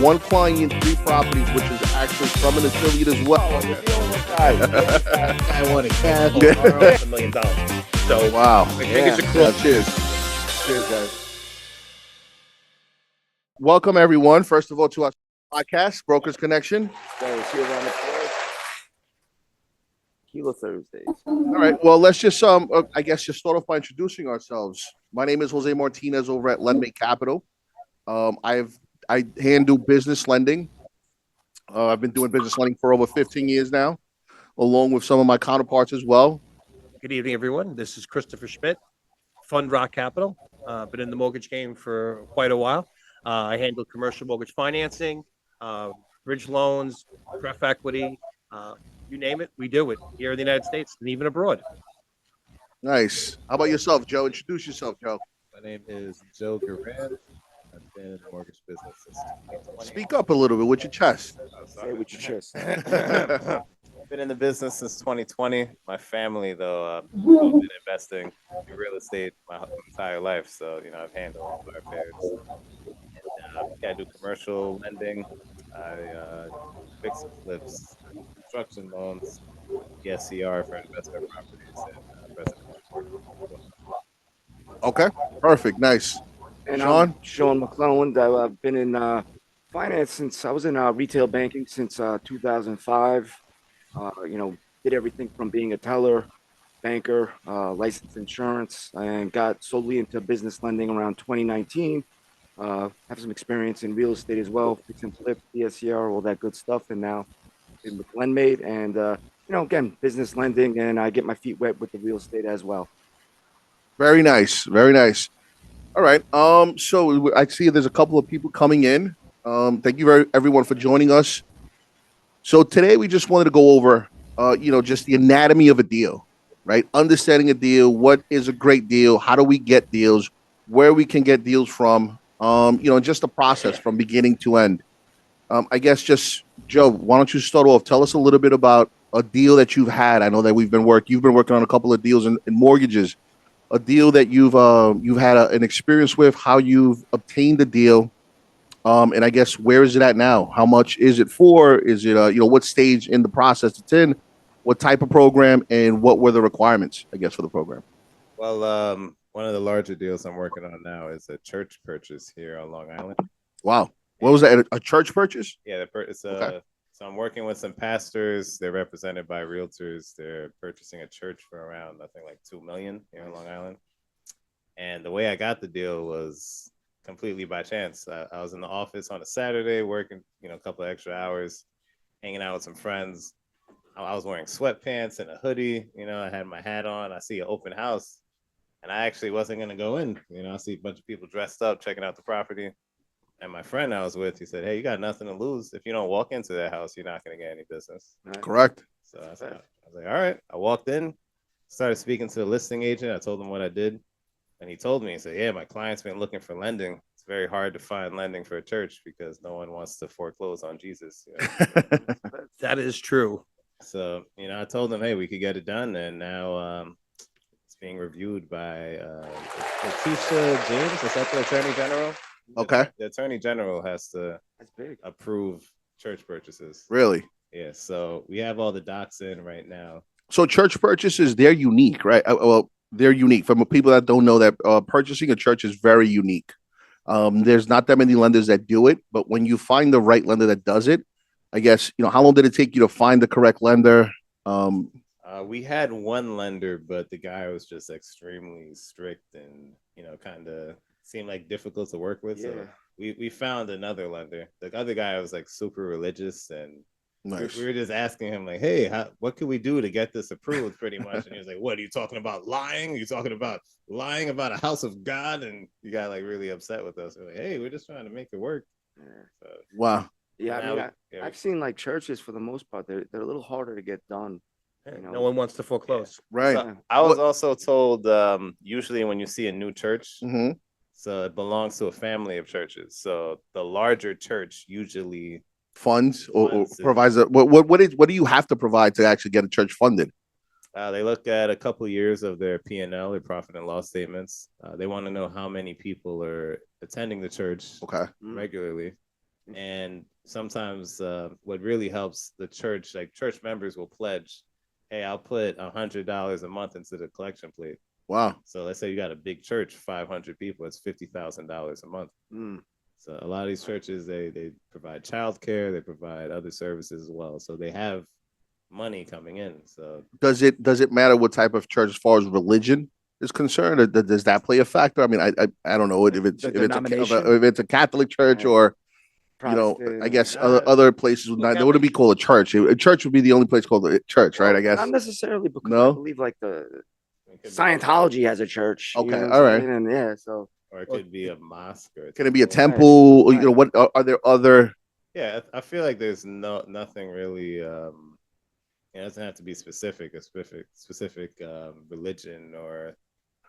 one client, three properties, which is actually from an affiliate as well. I want to cash $1 million. So Wow. fingers crossed. Cheers. Cheers, guys. Welcome, everyone, first of all, to our podcast, Brokers Connection. Tequila Thursdays. All right. Well, let's just I guess just start off by introducing ourselves. My name is Jose Martinez over at LendMate Capital. I handle business lending. I've been doing business lending for over 15 years now, along with some of my counterparts as well. Good evening, everyone. This is Christopher Schmidt, Fund Rock Capital. Been in the mortgage game for quite a while. I handle commercial mortgage financing, bridge loans, pref equity, you name it, we do it here in the United States and even abroad. Nice. How about yourself, Joe? Introduce yourself, Joe. My name is Joe Garan. I've been in the mortgage business since 2020. Speak up a little bit with your chest. Say it with your chest. Been in the business since 2020. My family, though, I've been investing in real estate my entire life. So, I've handled all of our affairs. And, I do commercial lending. I fix and flips, construction loans, SCR for investment properties, and residential. Okay. Perfect. Nice. And Sean? I'm Sean McClelland. I've been in finance since I was in retail banking since 2005. Did everything from being a teller, banker, licensed insurance, and got solely into business lending around 2019. Have some experience in real estate as well, fix and flip, DSCR, all that good stuff. And now been with LendMate and, again, business lending, and I get my feet wet with the real estate as well. Very nice. Very nice. All right. So I see there's a couple of people coming in. Thank you everyone for joining us. So today we just wanted to go over, just the anatomy of a deal, right? Understanding a deal, what is a great deal, how do we get deals, where we can get deals from, just the process from beginning to end. I guess just Joe, why don't you start off? Tell us a little bit about a deal that you've had. I know that you've been working on a couple of deals in mortgages. A deal that you've had an experience with, how you've obtained the deal, and I guess where is it at now? How much is it for? Is it what stage in the process it's in? What type of program, and what were the requirements, I guess, for the program? Well, one of the larger deals I'm working on now is a church purchase here on Long Island. Wow, what was that? A church purchase? Yeah, So I'm working with some pastors. They're represented by realtors. They're purchasing a church for around, I think, like $2 million here in Long Island. And the way I got the deal was completely by chance. I was in the office on a Saturday working, a couple of extra hours, hanging out with some friends. I was wearing sweatpants and a hoodie. I had my hat on. I see an open house, and I actually wasn't going to go in. I see a bunch of people dressed up, checking out the property. And my friend I was with, he said, "Hey, you got nothing to lose. If you don't walk into that house, you're not going to get any business." Correct. So I was like, all right. I walked in, started speaking to the listing agent. I told him what I did. And he told me, he said, "Yeah, my client's been looking for lending. It's very hard to find lending for a church because no one wants to foreclose on Jesus." That is true. So, I told him, hey, we could get it done. And now it's being reviewed by Letitia James. Is that the Attorney General? Okay. The Attorney General has to approve church purchases. Really? Yeah. So we have all the docs in right now. So church purchases, they're unique, right? Well, they're unique. For people that don't know that, purchasing a church is very unique. There's not that many lenders that do it, but when you find the right lender that does it, I guess, how long did it take you to find the correct lender? We had one lender, but the guy was just extremely strict and, kind of seemed like difficult to work with. Yeah. So we found another lender. The other guy was like super religious, and nice. We were just asking him like, hey, what can we do to get this approved pretty much? And he was like, what are you talking about? Lying? You're talking about lying about a house of God? And he got like really upset with us. We're like, hey, we're just trying to make it work. Yeah. So, wow. Yeah, I've seen like churches for the most part, they're a little harder to get done. No one wants to foreclose. Yeah. Right. So I was also told usually when you see a new church, so it belongs to a family of churches. So the larger church usually funds or provides what do you have to provide to actually get a church funded? They look at a couple of years of their P&L, their profit and loss statements. They want to know how many people are attending the church regularly. And sometimes what really helps the church, like church members will pledge, hey, I'll put $100 a month into the collection plate. Wow. So let's say you got a big church, 500 people, it's $50,000 a month. So a lot of these churches, they provide childcare, they provide other services as well. So they have money coming in. So Does it matter what type of church as far as religion is concerned, or does that play a factor? I mean, I don't know if it's The if it's denomination? if it's a Catholic church Yeah. or I Protestant. guess Uh, other places would well, not. They wouldn't be called a church. A church would be the only place called a church, right? I guess. Not necessarily, because No? I believe like the it could be- Scientology has a church. Okay, You know what all I'm right. saying? And yeah, so or it could be a mosque or Can it be a temple. temple? Right. You know, what are there other? Yeah, I feel like there's nothing really. It doesn't have to be specific religion or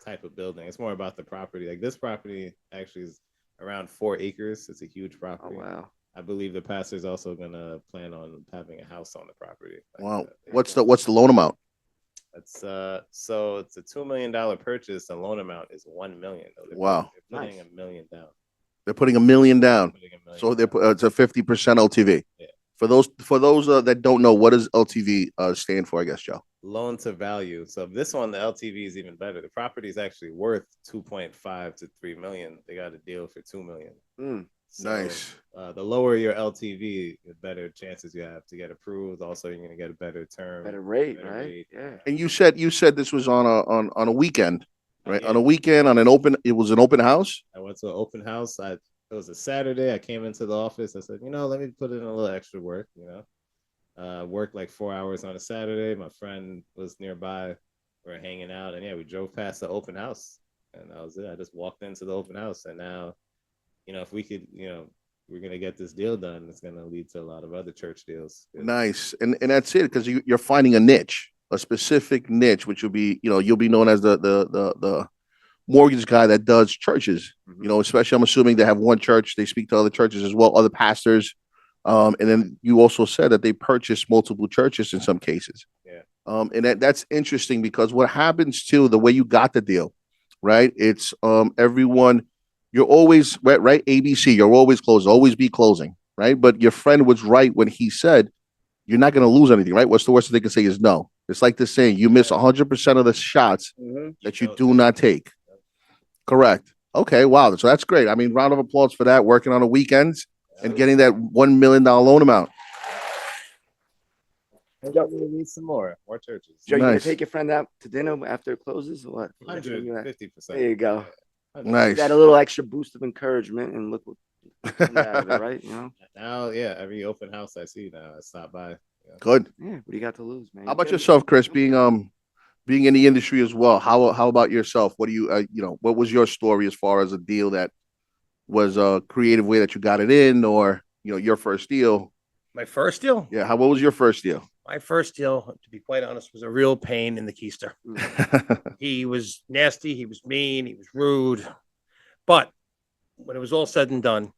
type of building. It's more about the property. Like this property actually is around 4 acres. It's a huge oh property. wow. I believe the pastor's also gonna plan on having a house on the property. Wow. What's the loan amount? That's so it's a $2 million purchase. The loan amount is 1 million. Wow. They're putting Nice. $1 million down. They're putting $1 million down, Putting $1 million so down. it's a 50% LTV. Yeah. For those that don't know, what does LTV stand for? I guess, Joe. Loan to value. So this one, the LTV is even better. The property is actually worth 2.5 to 3 million. They got a deal for 2 million. So, Nice. The lower your LTV, the better chances you have to get approved. Also, you're gonna get a better term, Better rate, better right? rate. Yeah. And you said this was on a weekend, right? Yeah. On a weekend, on an open. It was an open house. I went to an open house. It was a Saturday. I came into the office. I said, let me put in a little extra work. Worked like 4 hours on a Saturday. My friend was nearby. We are hanging out, and yeah, we drove past the open house, and that was it. I just walked into the open house, and now, if we could, we're gonna get this deal done. It's gonna lead to a lot of other church deals. Nice, and that's it because you're finding a niche, a specific niche, which will be you'll be known as the mortgage guy that does churches. Especially I'm assuming they have one church. They speak to other churches as well, other pastors. And then you also said that they purchase multiple churches in some cases. Yeah. And that's interesting because what happens too, the way you got the deal, right? It's everyone, you're always right. ABC, you're always closing, always be closing, right? But your friend was right when he said you're not going to lose anything, right? What's the worst they can say is no. It's like the saying, you miss 100% of the shots that you do not take. Correct. Okay. Wow. So that's great. I mean, round of applause for that. Working on the weekends and getting that $1 million loan amount. We need some more churches. Joe, you gonna Nice. take your friend out to dinner after it closes or what? 150%. There you go. Nice. Got a little extra boost of encouragement, and look what comes out of it, right? Now, yeah, every open house I see now, I stop by. Good. Yeah. What do you got to lose, man? How about yourself, Chris? Being in the industry as well. How about yourself? What do you what was your story as far as a deal that was a creative way that you got it in, or your first deal? My first deal? Yeah. What was your first deal? My first deal, to be quite honest, was a real pain in the keister. He was nasty. He was mean. He was rude. But when it was all said and done,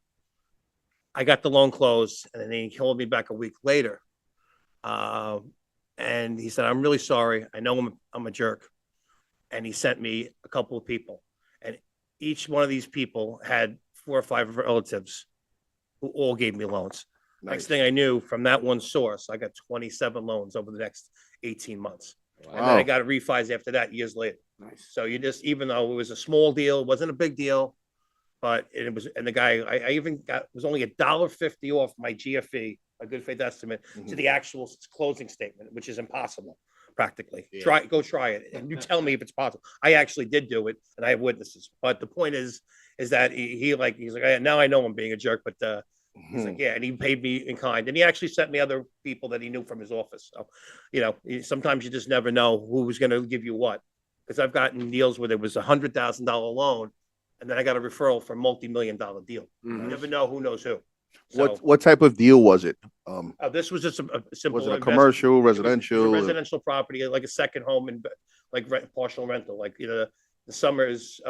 I got the loan closed, and then he called me back a week later. And he said, I'm really sorry. I know I'm a jerk. And he sent me a couple of people. And each one of these people had 4 or 5 relatives who all gave me loans. Nice. Next thing I knew, from that one source, I got 27 loans over the next 18 months. Wow. And then I got refis after that years later. Nice. So even though it was a small deal, it wasn't a big deal, but it was, and the guy, I even was only $1.50 off my GFE, a good faith estimate, to the actual closing statement, which is impossible practically. Yeah. Go try it. And you tell me if it's possible. I actually did do it and I have witnesses, but the point is that he's like, now I know I'm being a jerk, but, he's like, yeah, and he paid me in kind, and he actually sent me other people that he knew from his office. So, sometimes you just never know who was going to give you what. Because I've gotten deals where there was $100,000 loan, and then I got a referral for a multi-million-dollar deal. You never know who knows who. So, What type of deal was it? this was just a simple. Was it a investment. commercial, It was residential? a residential property, like a second home, and like partial rental. Like the summers,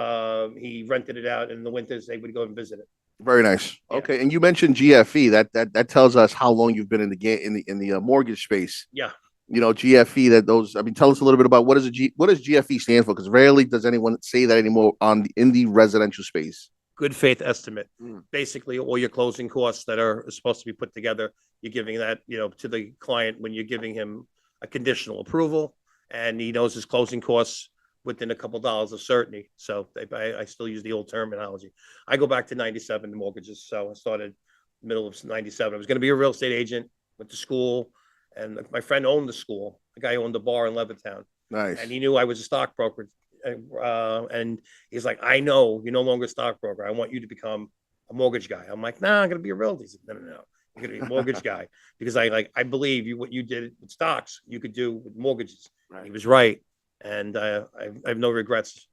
he rented it out, and in the winters they would go and visit it. Very nice. Yeah. Okay, and you mentioned GFE. That tells us how long you've been in the game in the mortgage space. Yeah. GFE. Tell us a little bit about what does GFE stand for? Because rarely does anyone say that anymore in the residential space. good faith estimate. Mm. Basically, all your closing costs that are supposed to be put together, you're giving that, to the client when you're giving him a conditional approval, and he knows his closing costs within a couple dollars of certainty. So I still use the old terminology. I go back to 97 mortgages. So I started middle of 97. I was going to be a real estate agent, went to school, and my friend owned the school. The guy owned the bar in Levittown. Nice. And he knew I was a stockbroker. And he's like, I know you're no longer a stockbroker. I want you to become a mortgage guy. I'm like, nah, I'm going to be a realtor. He's like, no. You're going to be a mortgage guy because I believe what you did with stocks, you could do with mortgages. Right. He was right. And I have no regrets,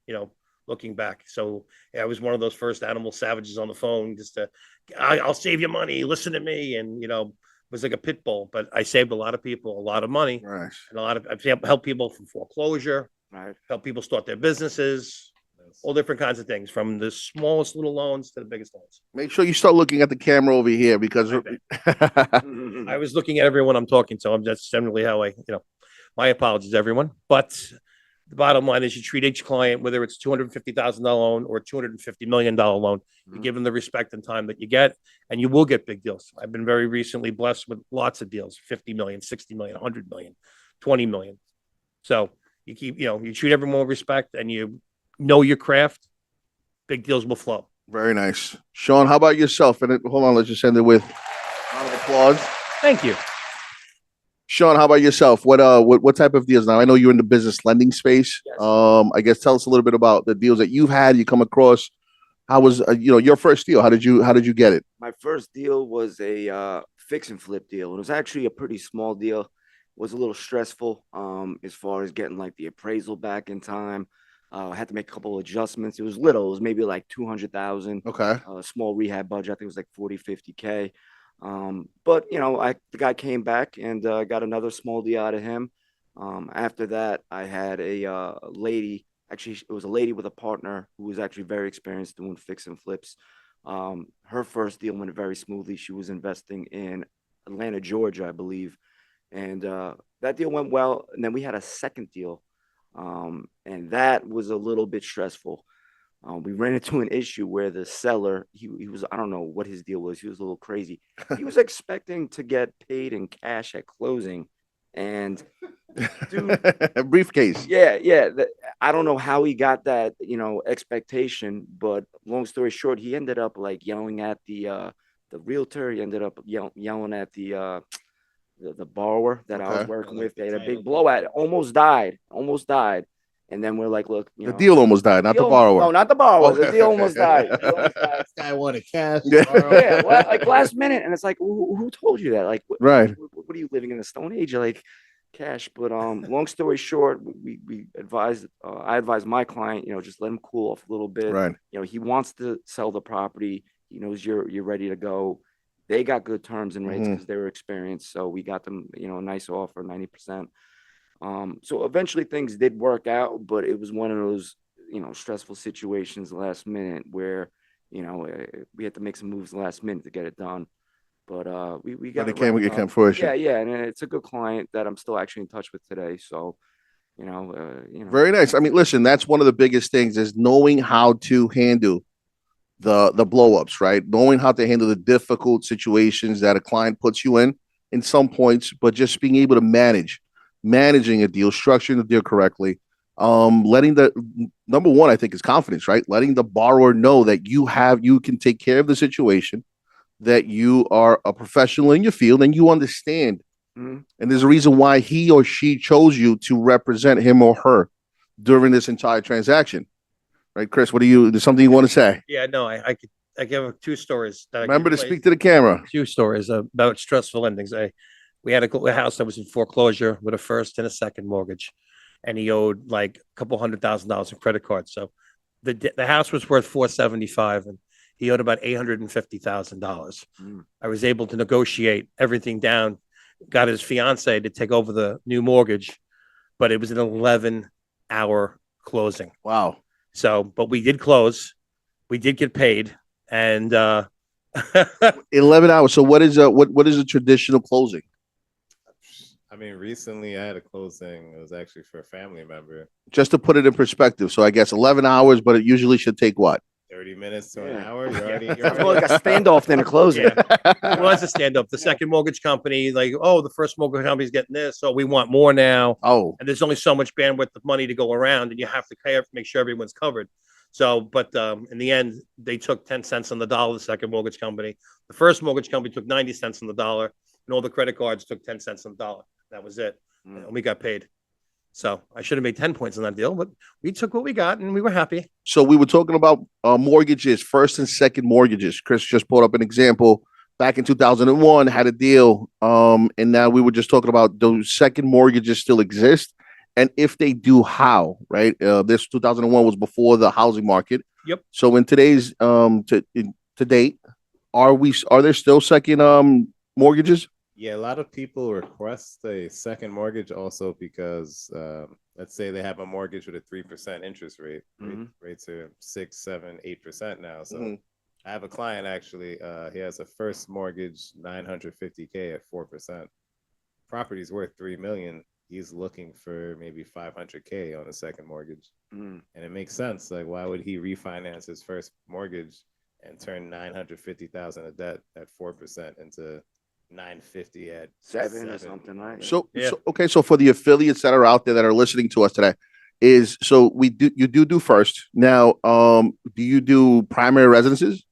looking back. So I was one of those first animal savages on the phone, just I'll save you money. Listen to me. And, was like a pit bull, but I saved a lot of people a lot of money. Right. And I've helped people from foreclosure, Right. help people start their businesses, all different kinds of things, from the smallest little loans to the biggest loans. Make sure you start looking at the camera over here because I was looking at everyone I'm talking to. That's generally how my apologies to everyone. But the bottom line is you treat each client, whether it's $250,000 loan or $250 million loan, you give them the respect and time that you get, and you will get big deals. I've been very recently blessed with lots of deals, 50 million, 60 million, 100 million, 20 million. So you keep, you treat everyone with respect and you know your craft, big deals will flow. Very nice. Sean, how about yourself? And hold on, let's just end it with a round of applause. Thank you. Sean, how about yourself? What type of deals? Now I know you're in the business lending space. Yes. I guess tell us a little bit about the deals that you've had, you come across. How was your first deal? How did you get it? My first deal was a fix and flip deal. It was actually a pretty small deal. It was a little stressful as far as getting like the appraisal back in time. I had to make a couple of adjustments. It was little. It was maybe like 200,000. Okay. Small rehab budget. I think it was like 40, 50K. But the guy came back and got another small deal out of him. After that, I had a lady. Actually, it was a lady with a partner who was actually very experienced doing fix and flips. Her first deal went very smoothly. She was investing in Atlanta, Georgia, I believe, and that deal went well. And then we had a second deal, and that was a little bit stressful. We ran into an issue where the seller, he was, I don't know what his deal was. He was a little crazy. He was expecting to get paid in cash at closing. And dude, A briefcase. yeah. I don't know how he got that, expectation, but long story short, he ended up like yelling at the realtor. He ended up yelling at the borrower that I was working with. They had a big blowout. Almost died. And then we're like, look, The deal almost died, not the borrower. No, not the borrower. Okay. The deal almost died. This guy wanted cash. Yeah, well, like last minute, and it's like, who told you that? Like, Right. What are you living in the Stone Age? Like, cash. But long story short, we advised. I advised my client, just let him cool off a little bit. Right. He wants to sell the property. He knows you're ready to go. They got good terms and rates because they were experienced. So we got them, a nice offer, 90%. So eventually things did work out, but it was one of those, stressful situations last minute where, we had to make some moves last minute to get it done. But we got it came fruition. Yeah, and it's a good client that I'm still actually in touch with today. So, Very nice. I mean, listen, that's one of the biggest things is knowing how to handle the blow-ups, right? Knowing how to handle the difficult situations that a client puts you in some points, but just being able to managing a deal, structuring the deal correctly, letting the number one, I think, is confidence, right? Letting the borrower know that you can take care of the situation, that you are a professional in your field and you understand. Mm-hmm. And there's a reason why he or she chose you to represent him or her during this entire transaction. Right, Chris, there's something you want to say? Yeah, no, I give two stories. Remember to speak to the camera. Two stories about stressful endings. We had a house that was in foreclosure with a first and a second mortgage, and he owed like a couple $100,000 in credit cards. So the house was worth $475,000, and he owed about $850,000. I was able to negotiate everything down, got his fiance to take over the new mortgage, but it was an 11-hour closing. Wow. So, but we did close, we did get paid, and 11 hours. So what is a traditional closing? I mean, recently I had a closing. It was actually for a family member. Just to put it in perspective. So I guess 11 hours, but it usually should take what? 30 minutes to an Yeah. hour. You're already. Sounds more like a standoff than a closing. Yeah. It was a stand up. The second mortgage company, like, oh, the first mortgage company's getting this, so we want more now. Oh, And there's only so much bandwidth of money to go around, and you have to make sure everyone's covered. So, but in the end, they took 10 cents on the dollar. The second mortgage company, the first mortgage company took 90 cents on the dollar, and all the credit cards took 10 cents on the dollar. That was it, and we got paid. So I should have made 10 points on that deal, but we took what we got, and we were happy. so we were talking about mortgages, first and second mortgages. Chris just pulled up an example. Back in 2001, had a deal, and now we were just talking about those second mortgages still exist, and if they do, how? Right? This 2001 was before the housing market. Yep. So in today's to date, are there still second mortgages? Yeah, a lot of people request a second mortgage also because let's say they have a mortgage with a 3% interest rate. Rates are 6, 7, 8% now. So I have a client actually. He has a first mortgage 950K at 4%. Property's worth $3 million. He's looking for maybe 500K on a second mortgage, and it makes sense. Like, why would he refinance his first mortgage and turn 950,000 of debt at 4% into 950 at 7 or something, right? So, okay. So for the affiliates that are out there that are listening to us today, you do first now. Do you do primary residences?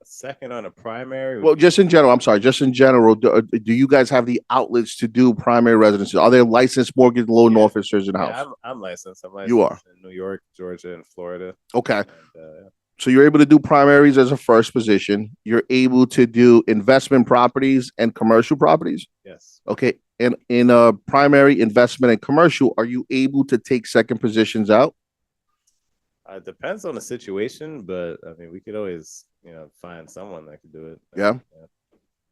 Second on a primary. Well, just in general. I'm sorry. Just in general, do you guys have the outlets to do primary residences? Are there licensed mortgage loan officers in the house? Yeah, I'm licensed. I'm licensed. You are in New York, Georgia, and Florida. okay. And, so you're able to do primaries as a first position. You're able to do investment properties and commercial properties. yes. Okay. And in primary investment and commercial, are you able to take second positions out? It depends on the situation, but I mean, we could always, find someone that could do it. Yeah.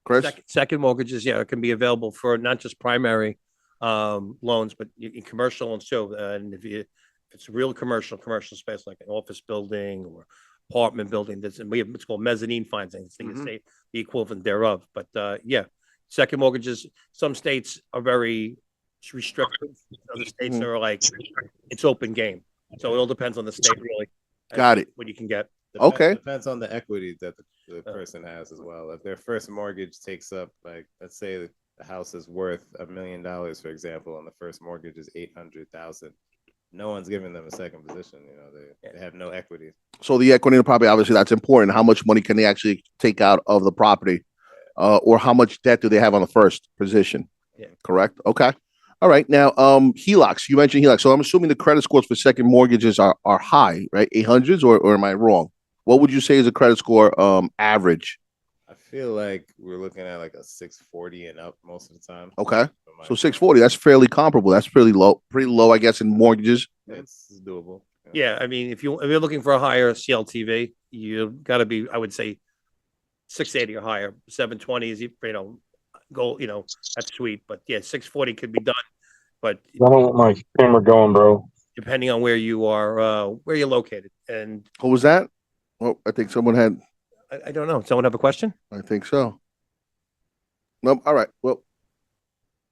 Chris? Second mortgages, yeah, it can be available for not just primary loans, but in commercial loans too. And if it's real commercial space like an office building or apartment building, we have what's called mezzanine financing. The equivalent thereof. But yeah, second mortgages. Some states are very restrictive. Other states are like it's open game. So it all depends on the state, really. Got it. What you can get. Depends on the equity that the person has as well. If their first mortgage takes up, like, let's say the house is worth $1 million, for example, and the first mortgage is 800,000. No one's giving them a second position. They have no equity. So the equity in the property, obviously, that's important. How much money can they actually take out of the property, or how much debt do they have on the first position? Yeah. Correct. Okay. All right. Now, HELOCs. You mentioned HELOCs. So I'm assuming the credit scores for second mortgages are high, right? 800s, or am I wrong? What would you say is a credit score average? I feel like we're looking at like a 640 and up most of the time. Okay. So 640, that's fairly comparable. That's pretty low, I guess, in mortgages. It's doable. Yeah, I mean, if you're looking for a higher CLTV, you got to be, I would say, 680 or higher. 720 is goal. That's sweet. But yeah, 640 could be done. But I don't want my camera going, bro. depending on where you are, where you're located, and What was that? Well, I think someone had. I don't know. Someone have a question? I think so. No. All right. Well,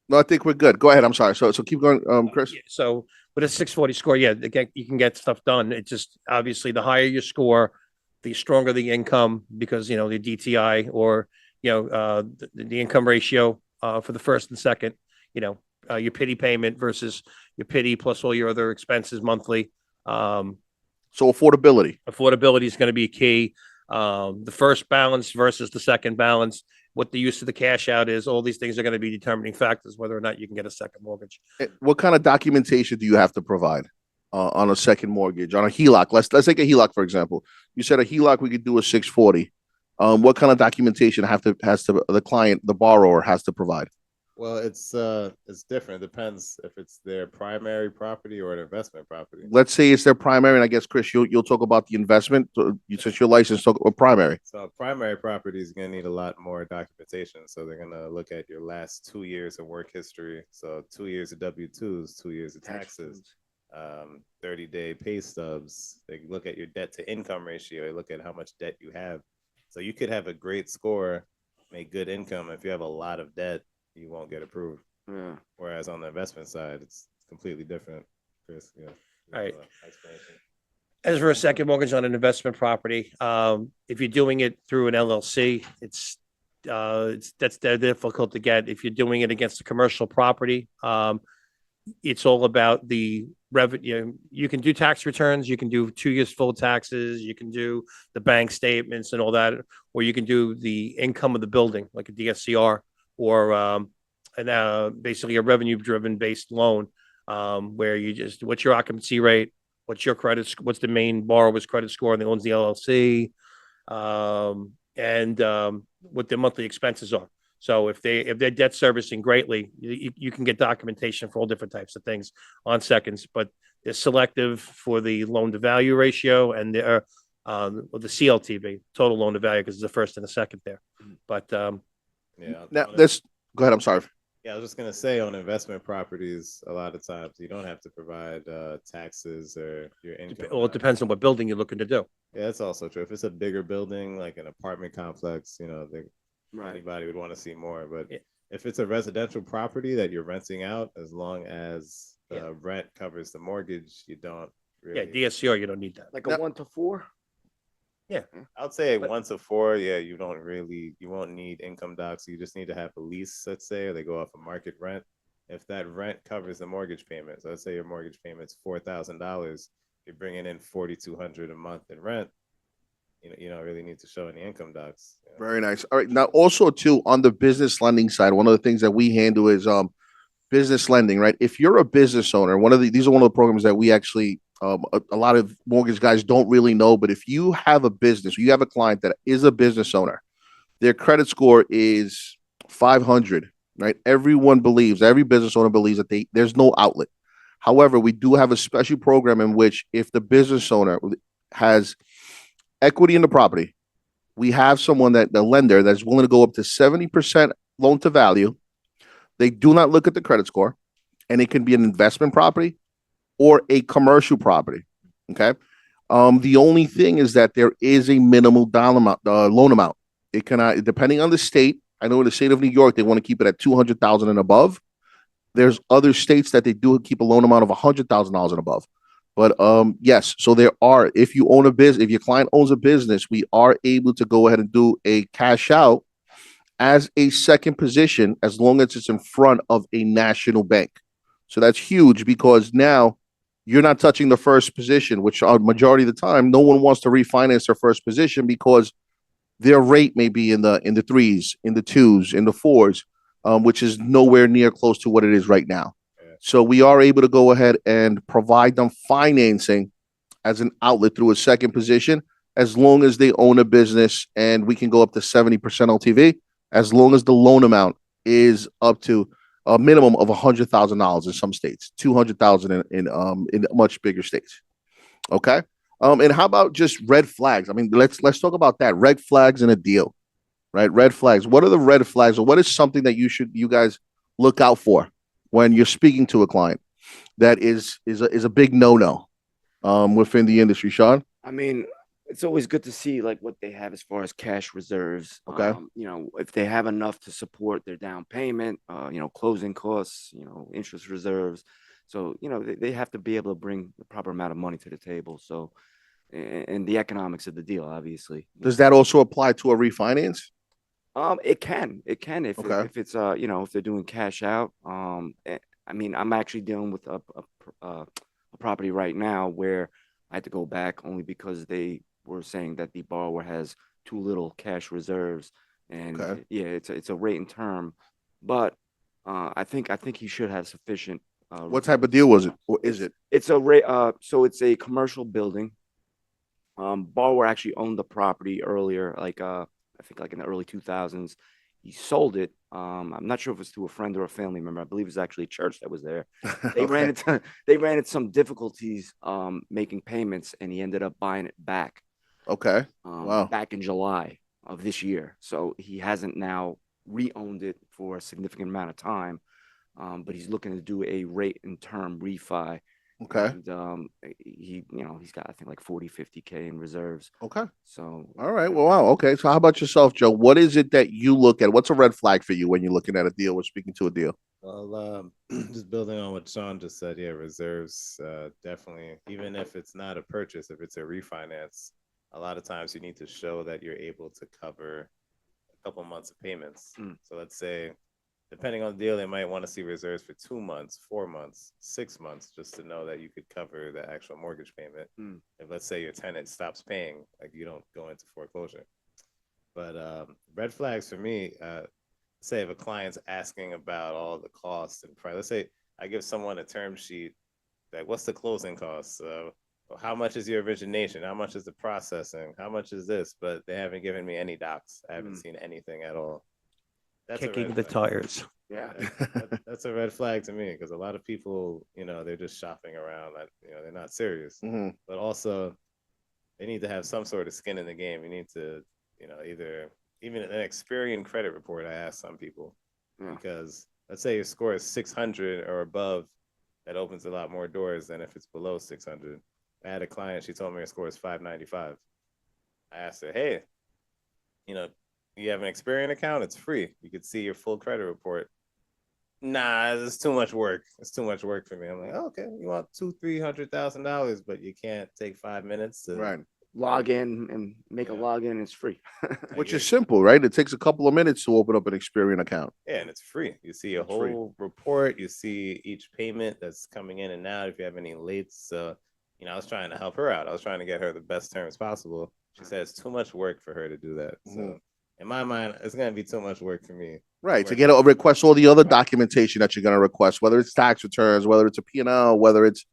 no, I think we're good. Go ahead. I'm sorry. So keep going, Chris. Yeah, so with a 640 score, yeah, you can get stuff done. It just obviously the higher your score, the stronger the income because the DTI or the income ratio for the first and second. Your pity payment versus your pity plus all your other expenses monthly. So affordability. Affordability is going to be key. The first balance versus the second balance, what the use of the cash out is, all these things are going to be determining factors whether or not you can get a second mortgage. What kind of documentation do you have to provide on a second mortgage, on a HELOC? Let's take a HELOC, for example. You said a HELOC, we could do a 640. What kind of documentation has the client, the borrower has to provide? Well, it's different. It depends if it's their primary property or an investment property. Let's say it's their primary, and I guess Chris, you'll talk about the investment. Since you're licensed, talk about primary. So primary property is going to need a lot more documentation. So they're going to look at your last 2 years of work history. So 2 years of W-2s, 2 years of taxes, 30-day pay stubs. They look at your debt to income ratio. They look at how much debt you have. So you could have a great score, make good income. If you have a lot of debt, you won't get approved. Yeah. Whereas on the investment side, it's completely different. Chris, All right. explanation. As for a second mortgage on an investment property, if you're doing it through an LLC, that's difficult to get. If you're doing it against a commercial property, it's all about the revenue. You can do tax returns, you can do 2 years full taxes, you can do the bank statements and all that, or you can do the income of the building, like a DSCR, or basically a revenue-driven based loan, where what's your occupancy rate, what's your credit, what's the main borrower's credit score, and they owns the LLC, and what their monthly expenses are. So if they're debt servicing greatly, you can get documentation for all different types of things on seconds, but they're selective for the loan to value ratio and the CLTV, total loan to value, because it's the first and the second there. But Yeah. Now this. Go ahead. I'm sorry. Yeah, I was just gonna say, on investment properties, a lot of times you don't have to provide taxes or your income. well, it depends on what building you're looking to do. Yeah, that's also true. If it's a bigger building, like an apartment complex, Right. anybody would want to see more. But Yeah. if it's a residential property that you're renting out, as long as the Yeah. rent covers the mortgage, you don't Yeah, really. DSCR, you don't need that. Like a Now- 1 to 4. I'd say But- 1 to 4, yeah, you won't need income docs. You just need to have a lease, let's say, or they go off a market rent. If that rent covers the mortgage payment, so let's say your mortgage payment's $4,000, you're bringing in $4,200 a month in rent. You don't really need to show any income docs. Very nice. All right. Now, also too, on the business lending side, one of the things that we handle is business lending. Right. If you're a business owner, these are one of the programs that we actually a lot of mortgage guys don't really know. But if you have a business, you have a client that is a business owner, their credit score is 500. Right. Every business owner believes that there's no outlet. However, we do have a special program in which, if the business owner has equity in the property, we have the lender that's willing to go up to 70% loan to value. They do not look at the credit score, and it can be an investment property or a commercial property. Okay. The only thing is that there is a minimal loan amount. It cannot, depending on the state. I know in the state of New York, they want to keep it at 200,000 and above. There's other states that they do keep a loan amount of $100,000 and above. But yes, so there are. If you own a business, if your client owns a business, we are able to go ahead and do a cash out as a second position, as long as it's in front of a national bank. So that's huge, because now you're not touching the first position, which majority of the time, no one wants to refinance their first position because their rate may be in the threes, in the twos, in the fours, which is nowhere near close to what it is right now. So we are able to go ahead and provide them financing as an outlet through a second position, as long as they own a business, and we can go up to 70% LTV, as long as the loan amount is up to a minimum of $100,000 in some states, 200,000 in much bigger states. Okay. And how about just red flags? I mean, let's talk about that. Red flags in a deal, right? Red flags. What are the red flags, or what is something that you guys look out for when you're speaking to a client that is a big no within the industry, Sean? I mean, it's always good to see like what they have as far as cash reserves. Okay. If they have enough to support their down payment, closing costs, interest reserves. So, they have to be able to bring the proper amount of money to the table. So, and the economics of the deal, obviously. Does that also apply to a refinance? It can if Okay. if it's if they're doing cash out. I mean, I'm actually dealing with a property right now where I had to go back only because they were saying that the borrower has too little cash reserves, and Okay. yeah, it's a rate and term, but I think he should have sufficient. What type of deal was it? Or is it? It's a rate. So it's a commercial building. Borrower actually owned the property earlier, like I think like in the early 2000s. He sold it. I'm not sure if it's to a friend or a family member. I believe it's actually a church that was there. They ran into some difficulties making payments, and he ended up buying it back. Okay. Wow. Back in July of this year. So he hasn't now re-owned it for a significant amount of time, but he's looking to do a rate and term refi. Okay. And he's got I think like 50K in reserves. Okay. So All right. Well, wow. Okay. So how about yourself, Joe? What is it that you look at? What's a red flag for you when you're looking at a deal or speaking to a deal? Well, just building on what Sean just said, yeah, reserves definitely, even if it's not a purchase, if it's a refinance, a lot of times you need to show that you're able to cover a couple months of payments. So let's say, depending on the deal, they might want to see reserves for 2 months, 4 months, 6 months, just to know that you could cover the actual mortgage payment. If let's say your tenant stops paying, like you don't go into foreclosure. But red flags for me, say if a client's asking about all the costs and price, let's say I give someone a term sheet, like what's the closing costs? How much is your origination? How much is the processing? How much is this? But they haven't given me any docs. I haven't seen anything at all. That's Kicking the tires. Yeah. That's a red flag to me because a lot of people, they're just shopping around. They're not serious. But also, they need to have some sort of skin in the game. You need to, either even an Experian credit report. I ask some people because let's say your score is 600 or above, that opens a lot more doors than if it's below 600. I had a client, she told me her score is 595. I asked her, hey, you have an Experian account? It's free. You could see your full credit report. Nah, it's too much work. It's too much work for me. I'm like, okay, you want $200,000-$300,000, but you can't take 5 minutes to log in and make a login. It's free. Which is simple, right? It takes a couple of minutes to open up an Experian account. Yeah, and it's free. You see a whole report. You see each payment that's coming in and out. If you have any lates, I was trying to help her out. I was trying to get her the best terms possible. She said it's too much work for her to do that. So in my mind, it's going to be too much work for me. Right, to get a request all the other documentation that you're going to request, whether it's tax returns, whether it's a P&L, whether it's...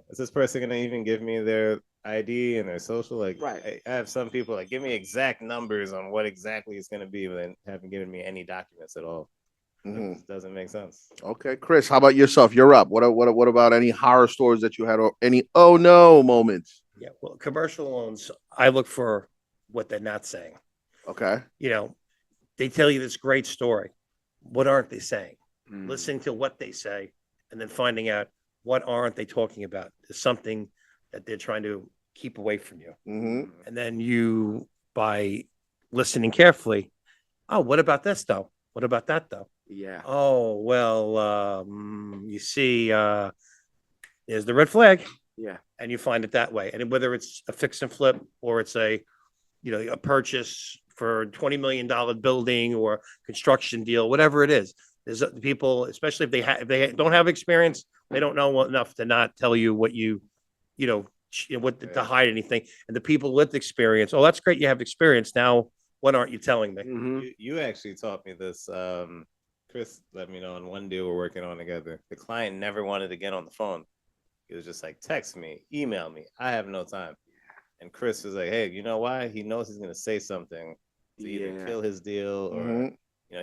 Is this person going to even give me their ID and their social? Like, right. I have some people like, give me exact numbers on what exactly it's going to be, but then haven't given me any documents at all. It doesn't make sense. Okay, Chris, how about yourself? You're up. What about any horror stories that you had or any oh no moments? Yeah, well, commercial loans, I look for what they're not saying. Okay. They tell you this great story. What aren't they saying? Listening to what they say and then finding out what aren't they talking about. There's something that they're trying to keep away from you. And then you, by listening carefully, oh, what about this though? What about that though? Yeah. Oh, well, you see, there's the red flag. Yeah. And you find it that way. And whether it's a fix and flip or it's a purchase for $20 million building or construction deal, whatever it is, there's people, especially if they don't have experience, they don't know enough to not tell you what to hide anything. And the people with experience, oh, that's great, you have experience. Now, what aren't you telling me? You actually taught me this. Chris let me know on one deal we're working on together. The client never wanted to get on the phone. He was just like, text me, email me. I have no time. And Chris was like, hey, you know why? He knows he's going to say something to either kill his deal or,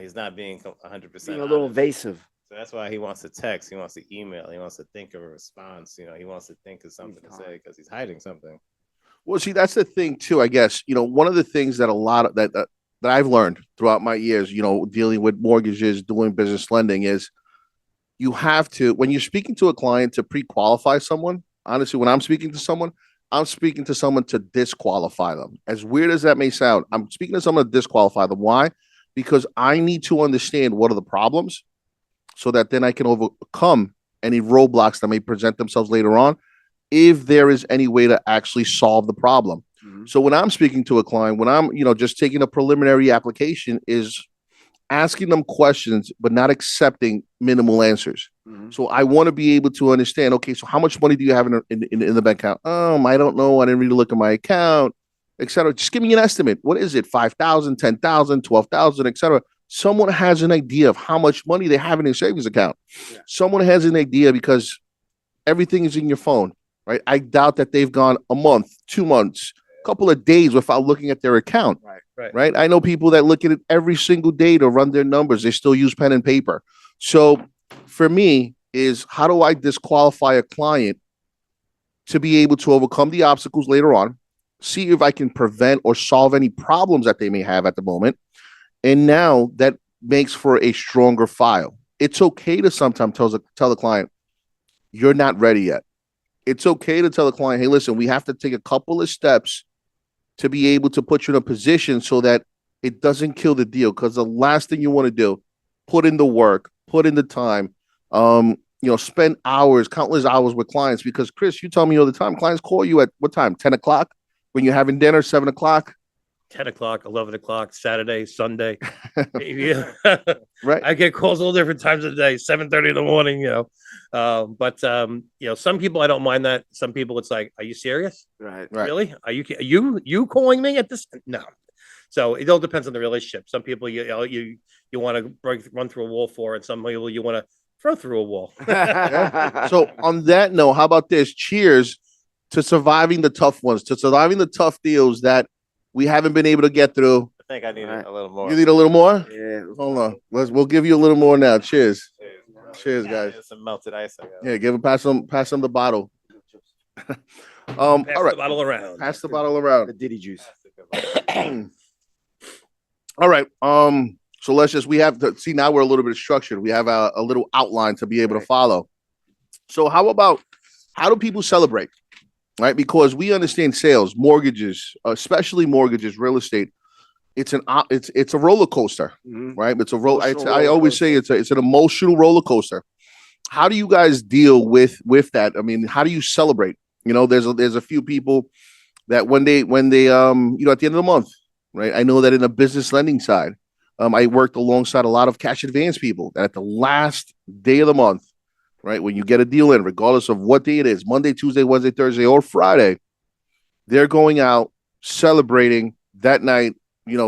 he's not being 100%. Being a little evasive. So that's why he wants to text. He wants to email. He wants to think of a response. He wants to think of something to say because he's hiding something. Well, see, that's the thing too, I guess. One of the things that a lot of that I've learned throughout my years, dealing with mortgages, doing business lending is you have to, when you're speaking to a client to pre-qualify someone, honestly, when I'm speaking to someone to disqualify them. As weird as that may sound, I'm speaking to someone to disqualify them. Why? Because I need to understand what are the problems so that then I can overcome any roadblocks that may present themselves later on if there is any way to actually solve the problem. So when I'm speaking to a client, when I'm, just taking a preliminary application is asking them questions, but not accepting minimal answers. So I want to be able to understand, okay, so how much money do you have in the bank account? I don't know. I didn't really look at my account, et cetera. Just give me an estimate. What is it? 5,000, 10,000, 12,000, et cetera. Someone has an idea of how much money they have in their savings account. Yeah. Someone has an idea because everything is in your phone, right? I doubt that they've gone a month, 2 months, a couple of days without looking at their account. Right. I know people that look at it every single day to run their numbers. They still use pen and paper. So for me is how do I disqualify a client to be able to overcome the obstacles later on, see if I can prevent or solve any problems that they may have at the moment. And now that makes for a stronger file. It's okay to sometimes tell the client, you're not ready yet. It's okay to tell the client, hey, listen, we have to take a couple of steps to be able to put you in a position so that it doesn't kill the deal. Because the last thing you want to do, put in the work, put in the time, spend hours, countless hours with clients because Chris, you tell me all the time, clients call you at what time? 10 o'clock when you're having dinner, 7 o'clock. 10 o'clock, 11 o'clock, Saturday, Sunday. Yeah. Right. I get calls all different times of the day, 7:30 in the morning, But some people I don't mind that. Some people it's like, are you serious? Right. Right. Really? Are you calling me at this? No. So it all depends on the relationship. Some people you want to run through a wall for, and some people you want to throw through a wall. Yeah. So on that note, how about this? Cheers to surviving the tough ones, to surviving the tough deals that we haven't been able to get through. I think I need a little more. You need a little more? Yeah. Hold on. We'll give you a little more now. Cheers. Cheers, guys. There's some melted ice. I got. Yeah, pass them the bottle. Pass all right. the bottle around. Pass the bottle around. The Diddy juice. All right. So let's just we have to see now we're a little bit structured. We have a little outline to be able to follow. So how do people celebrate? Right? Because we understand sales, mortgages, especially mortgages, real estate. It's a roller coaster, right? It's a I always say it's an emotional roller coaster. How do you guys deal with that? I mean, how do you celebrate? There's a few people that when they at the end of the month, right? I know that in the business lending side, I worked alongside a lot of cash advance people that at the last day of the month, right, when you get a deal in, regardless of what day it is, Monday, Tuesday, Wednesday, Thursday, or Friday, they're going out celebrating that night.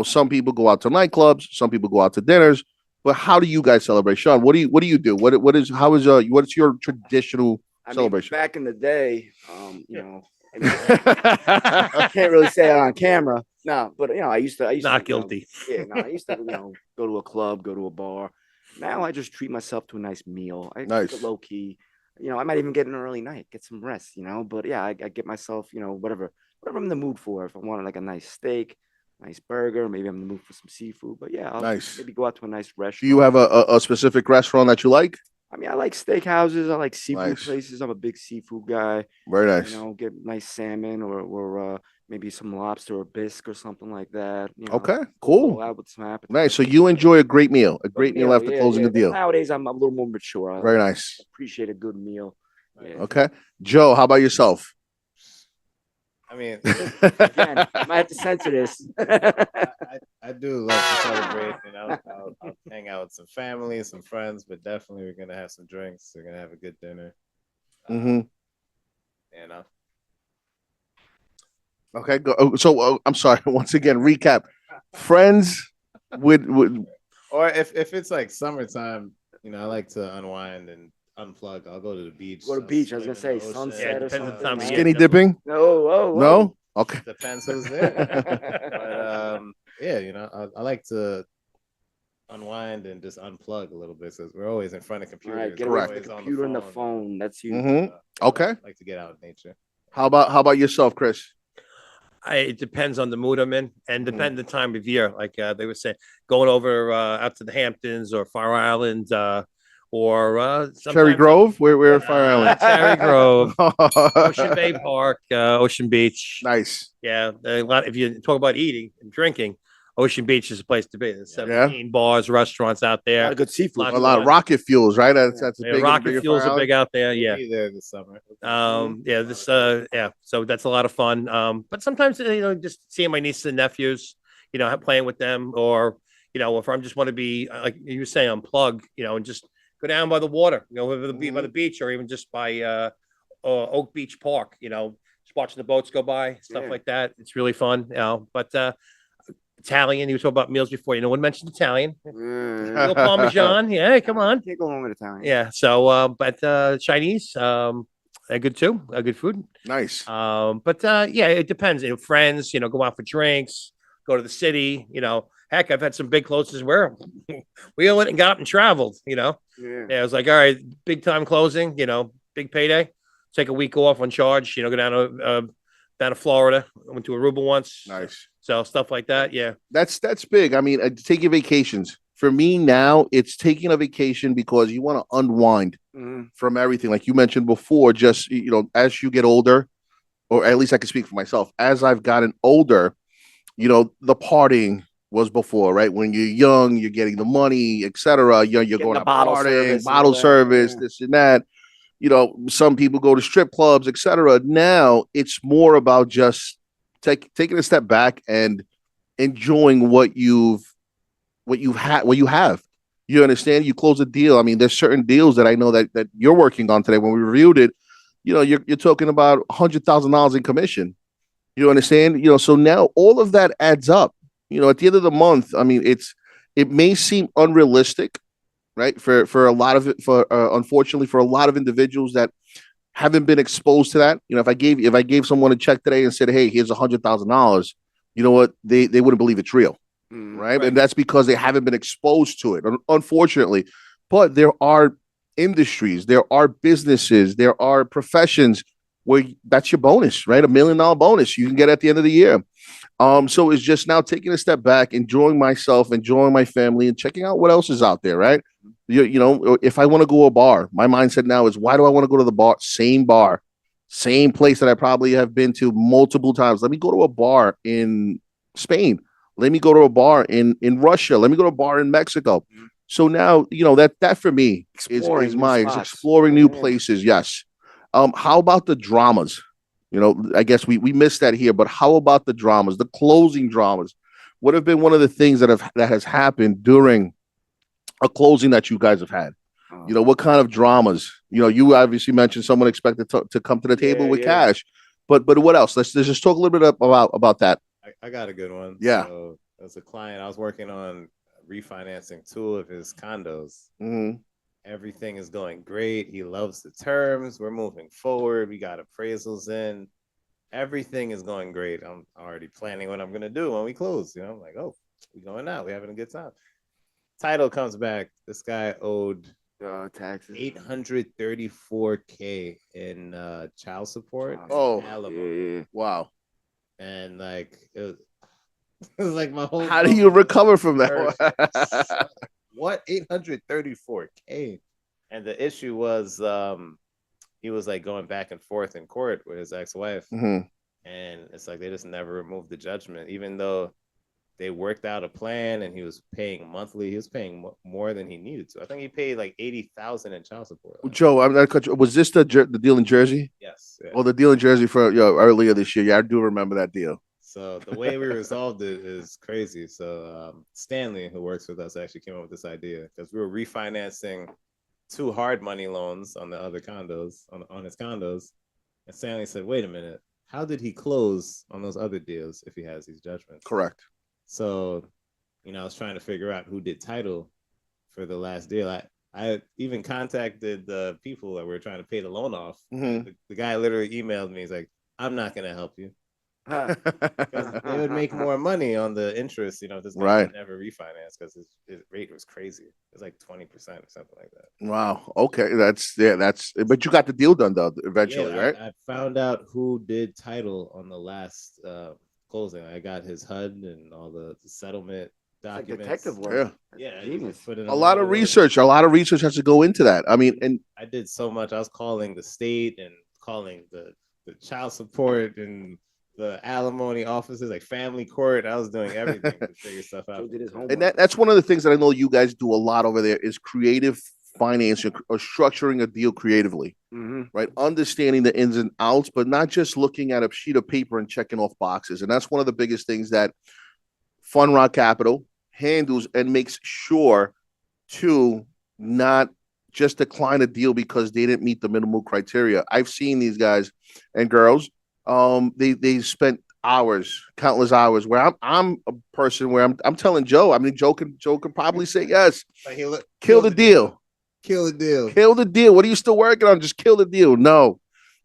Some people go out to nightclubs, some people go out to dinners. But how do you guys celebrate, Sean? What do you do? What's your traditional celebration? Back in the day, I can't really say it on camera. No, but I used to Not guilty. I used to go to a club, go to a bar. Now I just treat myself to a nice meal. I keep it low key. I might even get an early night, get some rest. But yeah, I get myself, whatever I'm in the mood for. If I want like a nice steak, nice burger, maybe I'm in the mood for some seafood. But yeah, I'll maybe go out to a nice restaurant. Do you have a specific restaurant that you like? I mean, I like steakhouses. I like seafood places. I'm a big seafood guy. Very nice. Get nice salmon or maybe some lobster or bisque or something like that. Okay, cool. Out with some appetite. Nice. So you enjoy a great meal after closing the deal. Nowadays, I'm a little more mature. Very nice. Appreciate a good meal. Yeah. Okay, Joe, how about yourself? I mean, again, I might have to censor this. I do love to celebrate. I'll hang out with some family, some friends, but definitely we're gonna have some drinks. We're gonna have a good dinner. Okay, go. So I'm sorry. Once again, recap. Friends with or if it's like summertime, I like to unwind and unplug. I'll go to the beach. Go to the beach. I was gonna say sunset or depends on the something. time of year. skinny dipping. No. Okay. Depends who's there. But I like to unwind and just unplug a little bit. So we're always in front of computers. Right, get away from the computer and the phone. That's you. Okay. I like to get out in nature. How about yourself, Chris? It depends on the mood I'm in and depends the time of year. Like they were saying, going over out to the Hamptons or Fire Island or Cherry Grove. We're Fire Island. Cherry Grove, Ocean Bay Park, Ocean Beach. Nice. Yeah, a lot. If you talk about eating and drinking, Ocean Beach is a place to be. There's 17 bars, restaurants out there. A lot of good seafood. A lot of rocket fuels, right? That's a big. Rocket fuels are big out there. Yeah. Be there this summer. So that's a lot of fun. But sometimes just seeing my nieces and nephews, playing with them, or if I just want to be like you were saying, unplug, and just go down by the water, whether it be by the beach or even just by Oak Beach Park, just watching the boats go by, stuff like that. It's really fun, But Italian, you were talking about meals before. No one mentioned Italian. Little Parmesan, yeah, come on. Can't go wrong with Italian. Yeah. So, but Chinese, they're good too. Good food. Nice. But it depends. Friends, go out for drinks, go to the city. Heck, I've had some big closes where we went and got up and traveled. Yeah, I was like, all right, big time closing. Big payday. Take a week off on charge. Go down to Florida. I went to Aruba once. Nice. So stuff like that. Yeah. That's big. I mean, taking vacations. For me now, it's taking a vacation because you want to unwind from everything. Like you mentioned before, just, as you get older, or at least I can speak for myself, as I've gotten older, the partying, was before, right? When you're young, you're getting the money, etc. You're Getting going the out bottle partying, service and bottle all that, service, yeah. this and that. Some people go to strip clubs, etc. Now it's more about just taking a step back and enjoying what you have. You understand? You close a deal. I mean, there's certain deals that I know that you're working on today. When we reviewed it, you're talking about $100,000 in commission. You understand? So now all of that adds up. At the end of the month, I mean, it may seem unrealistic, right? For a lot of it, for unfortunately for a lot of individuals that haven't been exposed to that. If I gave someone a check today and said, "Hey, here's $100,000," you know what? They wouldn't believe it's real, right? Right. And that's because they haven't been exposed to it, unfortunately. But there are industries, there are businesses, there are professions where that's your bonus, right? $1 million bonus you can get at the end of the year. So it's just now taking a step back, enjoying myself, enjoying my family, and checking out what else is out there, right? If I want to go to a bar, my mindset now is, why do I want to go to the bar, same place that I probably have been to multiple times? Let me go to a bar in Spain. Let me go to a bar in Russia. Let me go to a bar in Mexico. So now, that for me Exploring is new my spots. exploring new Yeah. places. Yes. How about the dramas? I guess we missed that here, but how about the dramas, the closing dramas? What have been one of the things that has happened during a closing that you guys have had? What kind of dramas? You obviously mentioned someone expected to come to the table with Yeah. cash, but what else? Let's just talk a little bit about that. I got a good one. Yeah. So as a client, I was working on refinancing 2 of his condos. Mm-hmm. Everything is going great. He loves the terms. We're moving forward. We got appraisals in. Everything is going great. I'm already planning what I'm gonna do when we close. I'm like, oh, we going out. We having a good time. Title comes back. This guy owed Taxes. $834K in child support. Oh. And alimony. Yeah. Wow. And like it was like my whole. How do you recover from that? What 834K? And the issue was he was like going back and forth in court with his ex-wife. Mm-hmm. And it's like they just never removed the judgment, even though they worked out a plan and he was paying monthly. He was paying more than he needed to. I think he paid like $80,000 in child support. Joe, was this the deal in Jersey? Yes. Yeah. Well, the deal in Jersey for earlier this year. Yeah, I do remember that deal. So the way we resolved it is crazy. So Stanley, who works with us, actually came up with this idea because we were refinancing 2 hard money loans on the other condos, on his condos. And Stanley said, wait a minute, how did he close on those other deals if he has these judgments? Correct. So, I was trying to figure out who did title for the last deal. I even contacted the people that were trying to pay the loan off. Mm-hmm. The guy literally emailed me. He's like, I'm not going to help you. Because they would make more money on the interest, if this guy Right. never refinance because his rate was crazy. It was like 20% or something like that. Wow. Okay. But you got the deal done though eventually, Yeah, right? I found out who did title on the last closing. I got his HUD and all the settlement Like documents. detective work. Yeah, Genius. put in A lot of work. research. A lot of research has to go into that. I mean, and I did so much. I was calling the state and calling the child support and the alimony offices, like family court. I was doing everything to figure stuff out. Joe did his homework. and that's one of the things that I know you guys do a lot over there is creative financing or structuring a deal creatively, right? Understanding the ins and outs, but not just looking at a sheet of paper and checking off boxes. And that's one of the biggest things that Fun Rock Capital handles and makes sure to not just decline a deal because they didn't meet the minimal criteria. I've seen these guys and girls. They spent hours, countless hours. Where I'm a person where I'm telling Joe. I mean, Joe can probably say yes. Kill the deal. Kill the deal. Kill the deal. What are you still working on? Just kill the deal. No,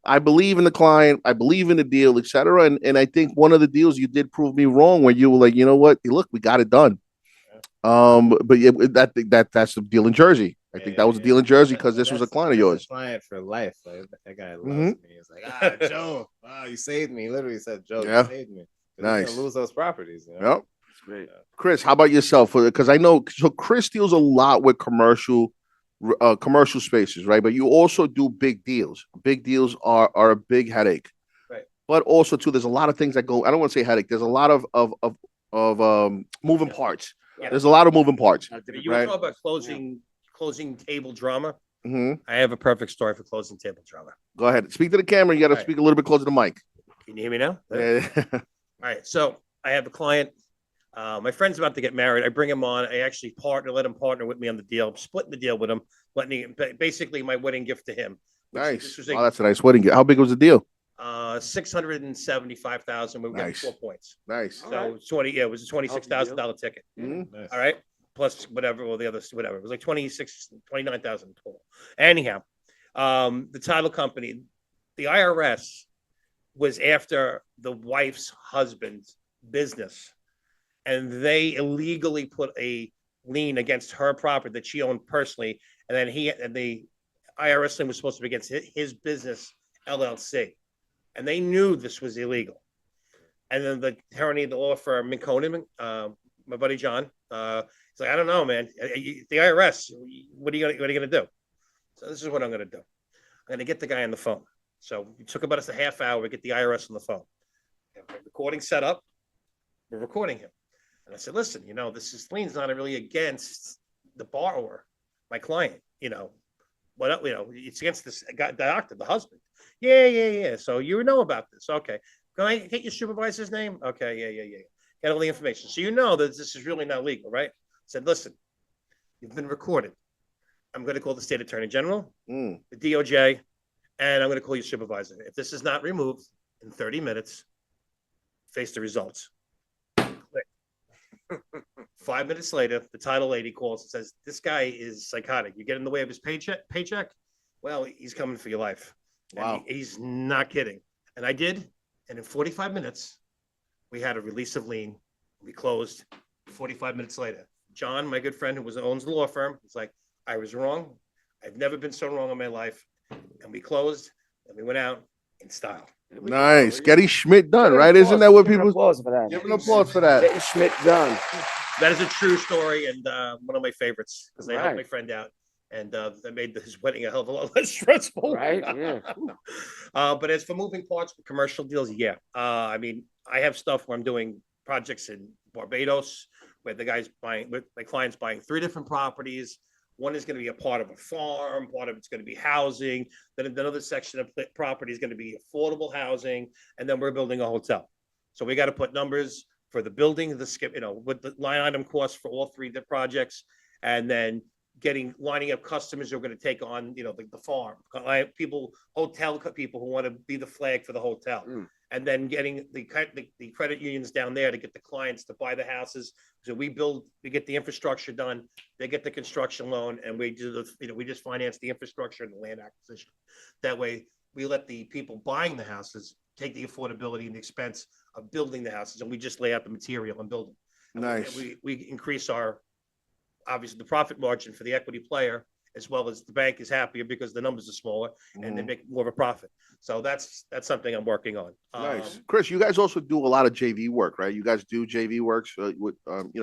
I believe in the client. I believe in the deal, etc. And I think one of the deals you did prove me wrong, where you were like, you know what? Look, we got it done. But yeah, that's the deal in Jersey. I think that was a deal in Jersey because this was a client of yours. Client for life. Like, that guy loves me. He's like, Joe, you saved me. He literally said, Joe, you saved me. Nice. He's gonna lose those properties. Yep. That's great. Chris, how about yourself? Because I know Chris deals a lot with commercial spaces, right? But you also do big deals. Big deals are a big headache, Right? But also too, there's a lot of things that go. I don't want to say headache. There's a lot of moving parts. Yeah. There's a lot of moving parts. You Right. talk about closing table drama. Hmm. I have a perfect story for closing table drama. Go ahead. Speak to the camera. You got to All right. speak a little bit closer to the mic. Can you hear me now? Yeah. All right. So I have a client. My friend's about to get married. I bring him on. I actually let him partner with me on the deal. I'm splitting the deal with him. Basically my wedding gift to him. Nice. This was Oh, that's a nice wedding gift. How big was the deal? 675,000. We were getting Nice. 4 points. Nice. So 20. Yeah, it was a $26,000 ticket. Mhm. Nice. All right. Plus whatever, well, the others, whatever. It was like 29,000 total. Anyhow, the title company, the IRS was after the wife's husband's business, and they illegally put a lien against her property that she owned personally, and then the IRS lien was supposed to be against his business LLC, and they knew this was illegal. And then the attorney, the law firm, Minconin, my buddy John, he's like, I don't know, man. The IRS, what are you gonna do? So this is what I'm gonna do. I'm gonna get the guy on the phone. So it took about us a half hour to get the IRS on the phone. Recording set up. We're recording him. And I said, listen, this lien's not really against the borrower, my client, it's against this guy, the doctor, the husband. Yeah. So you know about this. Okay. Can I get your supervisor's name? Okay. Yeah. Get all the information. So that this is really not legal, right? I said, listen, you've been recorded. I'm going to call the state attorney general, the DOJ, and I'm going to call your supervisor. If this is not removed in 30 minutes, face the results. 5 minutes later, the title lady calls and says, this guy is psychotic. You get in the way of his paycheck? Well, he's coming for your life. Wow. And he's not kidding. And I did. And in 45 minutes, we had a release of lien. We closed 45 minutes later. John, my good friend who owns the law firm, was like, I was wrong. I've never been so wrong in my life. And we closed and we went out in style. Nice. Getting Schmidt done, right? Isn't that what people? Applause for that. Give an applause for that. Getting Schmidt done. That is a true story and one of my favorites because they helped Right. my friend out and that made his wedding a hell of a lot less stressful. Right? Yeah. But as for moving parts with commercial deals, yeah. I have stuff where I'm doing projects in Barbados where my client's buying 3 different properties. One is going to be a part of a farm, part of it's going to be housing. Then another section of property is going to be affordable housing, and then we're building a hotel. So we got to put numbers for the building, what the line item costs for all 3 projects, and then lining up customers who are going to take on, the farm, hotel people who want to be the flag for the hotel. And then getting the credit unions down there to get the clients to buy the houses. So we get the infrastructure done, they get the construction loan, and we just finance the infrastructure and the land acquisition. That way, we let the people buying the houses take the affordability and the expense of building the houses, and we just lay out the material and build them. Nice. We increase obviously the profit margin for the equity player, as well as the bank is happier because the numbers are smaller and they make more of a profit. So that's something I'm working on. Nice. Chris, you guys also do a lot of JV work, right? You guys do JV works with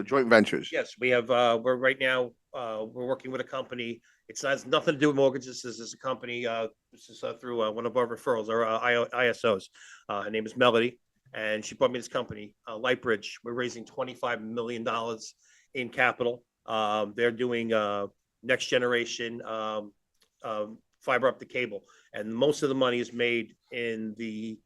joint ventures. Yes, we have. We're right now. We're working with a company. It has nothing to do with mortgages. This is a company. This is through one of our referrals, our ISOs. Her name is Melody, and she brought me this company, Lightbridge. We're raising $25 million in capital. They're doing next generation fiber optic cable, and most of the money is made in the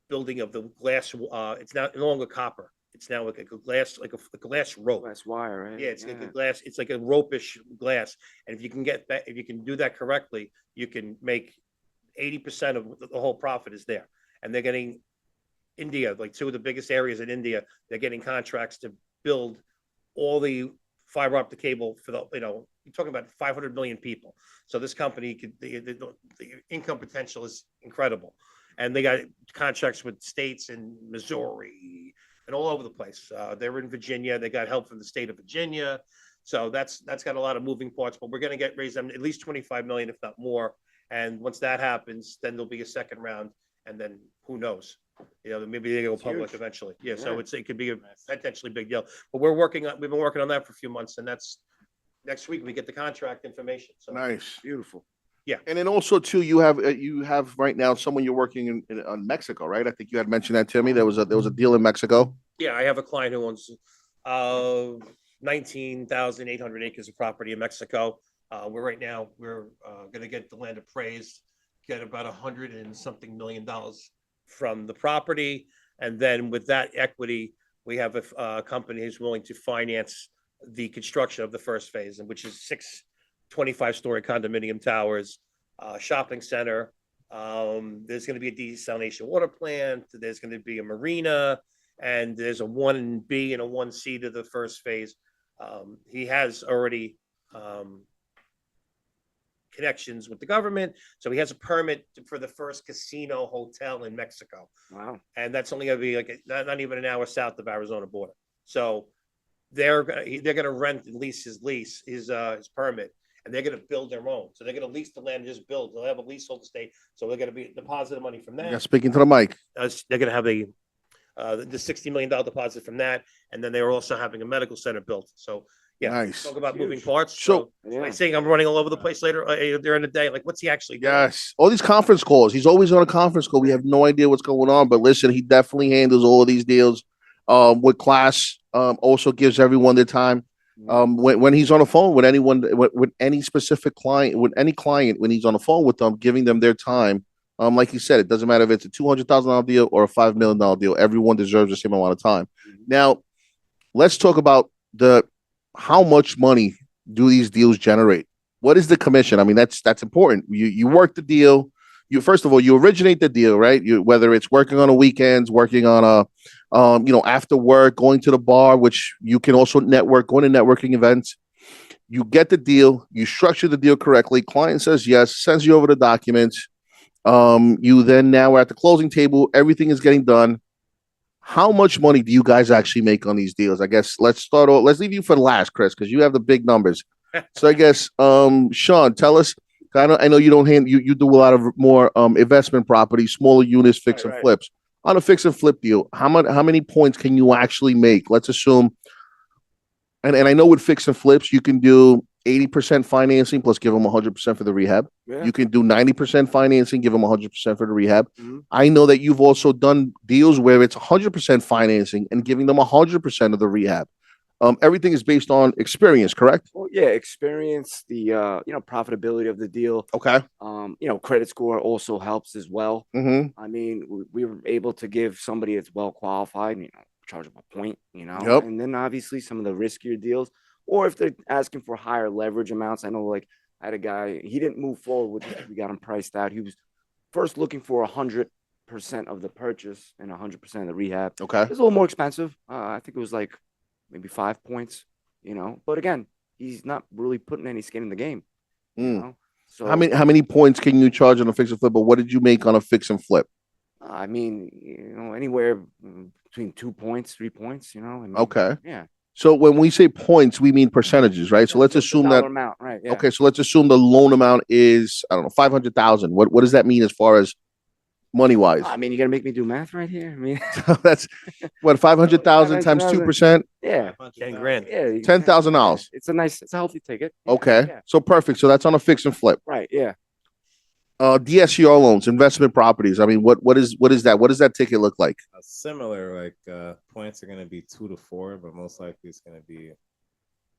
building of the glass. It's no longer copper. It's now like a glass, like a glass rope. Glass wire, right? Yeah, it's like a glass. It's like a rope-ish glass, and if you can do that correctly, you can make 80% of the whole profit is there. And they're getting India, like 2 of the biggest areas in India. They're getting contracts to build all the fiber optic cable for you're talking about 500 million people. So this company the income potential is incredible. And they got contracts with states in Missouri and all over the place. They're in Virginia. They got help from the state of Virginia. So that's got a lot of moving parts, but we're going to raise them at least 25 million, if not more. And once that happens, then there'll be a second round. And then who knows? Maybe they go public eventually. Yeah, so it could be a potentially big deal. But we've been working on that for a few months, and that's next week we get the contract information. So Nice. Beautiful. Yeah. And then also too, you have right now someone you're working in Mexico, right? I think you had mentioned that to me. There was a deal in Mexico. Yeah, I have a client who owns 19,800 acres of property in Mexico. We're right now we're going to get the land appraised, get about $100 million from the property, and then with that equity, we have a company who's willing to finance the construction of the first phase, and which is 6 25-story condominium towers, shopping center. There's going to be a desalination water plant. There's going to be a marina, and there's a 1B and a 1C to the first phase. He has already connections with the government, so he has a permit for the first casino hotel in Mexico. Wow. And that's only going to be like not even an hour south of Arizona border. So they're going to rent and lease his permit, and they're going to build their own. So they're going to lease the land and just build. They'll have a leasehold estate, so they're going to be depositing money from that. Yeah, speaking to the mic. They're going to have the $60 million deposit from that, and then they are also having a medical center built. So yeah, nice. Talk about moving parts. So Yeah. I think I'm running all over the place later during the day. Like, what's he actually doing? yes, all these conference calls. He's always on a conference call. We have no idea what's going on, but listen, he definitely handles all of these deals with class. Also gives everyone their time. When he's on the phone with anyone, with any specific client, with any client, when he's on the phone with them, giving them their time. Like you said, it doesn't matter if it's a $200,000 deal or a $5 million deal. Everyone deserves the same amount of time. Now, let's talk about how much money do these deals generate? What is the commission? I mean, that's important. You work the deal. You first of all, you originate the deal, right? Whether it's working on the weekends, working on after work, going to the bar, which you can also network, going to networking events. You get the deal, you structure the deal correctly. Client says yes, sends you over the documents. You then now are at the closing table. Everything is getting done. How much money do you guys actually make on these deals? I guess let's leave you for last, Chris, because you have the big numbers. So I guess, Sean, tell us. I know you don't you do a lot of more investment properties, smaller units, fix and flips. On a fix and flip deal, how many points can you actually make? Let's assume, and I know with fix and flips, you can do 80% financing plus give them 100% for the rehab. Yeah. You can do 90% financing, give them 100% for the rehab. Mm-hmm. I know that you've also done deals where it's 100% financing and giving them 100% of the rehab. Everything is based on experience, correct? Well, yeah, experience, the profitability of the deal. Okay. Credit score also helps as well. Mm-hmm. I mean, we were able to give somebody that's well qualified, charge them a point, Yep. and then obviously some of the riskier deals, or if they're asking for higher leverage amounts. I know, like, I had a guy, he didn't move forward with it. We got him priced out. He was first looking for 100% of the purchase and 100% of the rehab. Okay. It's a little more expensive. I think it was like maybe 5 points, but again, he's not really putting any skin in the game. So How many points can you charge on a fix and flip? But what did you make on a fix and flip? I mean, anywhere between 2 points, 3 points, Okay. Yeah. So when we say points, we mean percentages, right? So let's Just the assume dollar that. amount, right? Yeah. Okay, so let's assume the loan amount is, I don't know, 500,000. What does that mean as far as money wise? I mean, you gotta make me do math right here. I mean, That's what 500,000 times 2%, yeah, 10 grand. yeah, $10,000. It's a healthy ticket. Yeah, Okay, yeah. so perfect. So that's on a fix and flip. Right. Yeah. DSCR loans, investment properties. I mean, what is that? What does that ticket look like? Similar, like points are going to be 2 to 4, but most likely it's going to be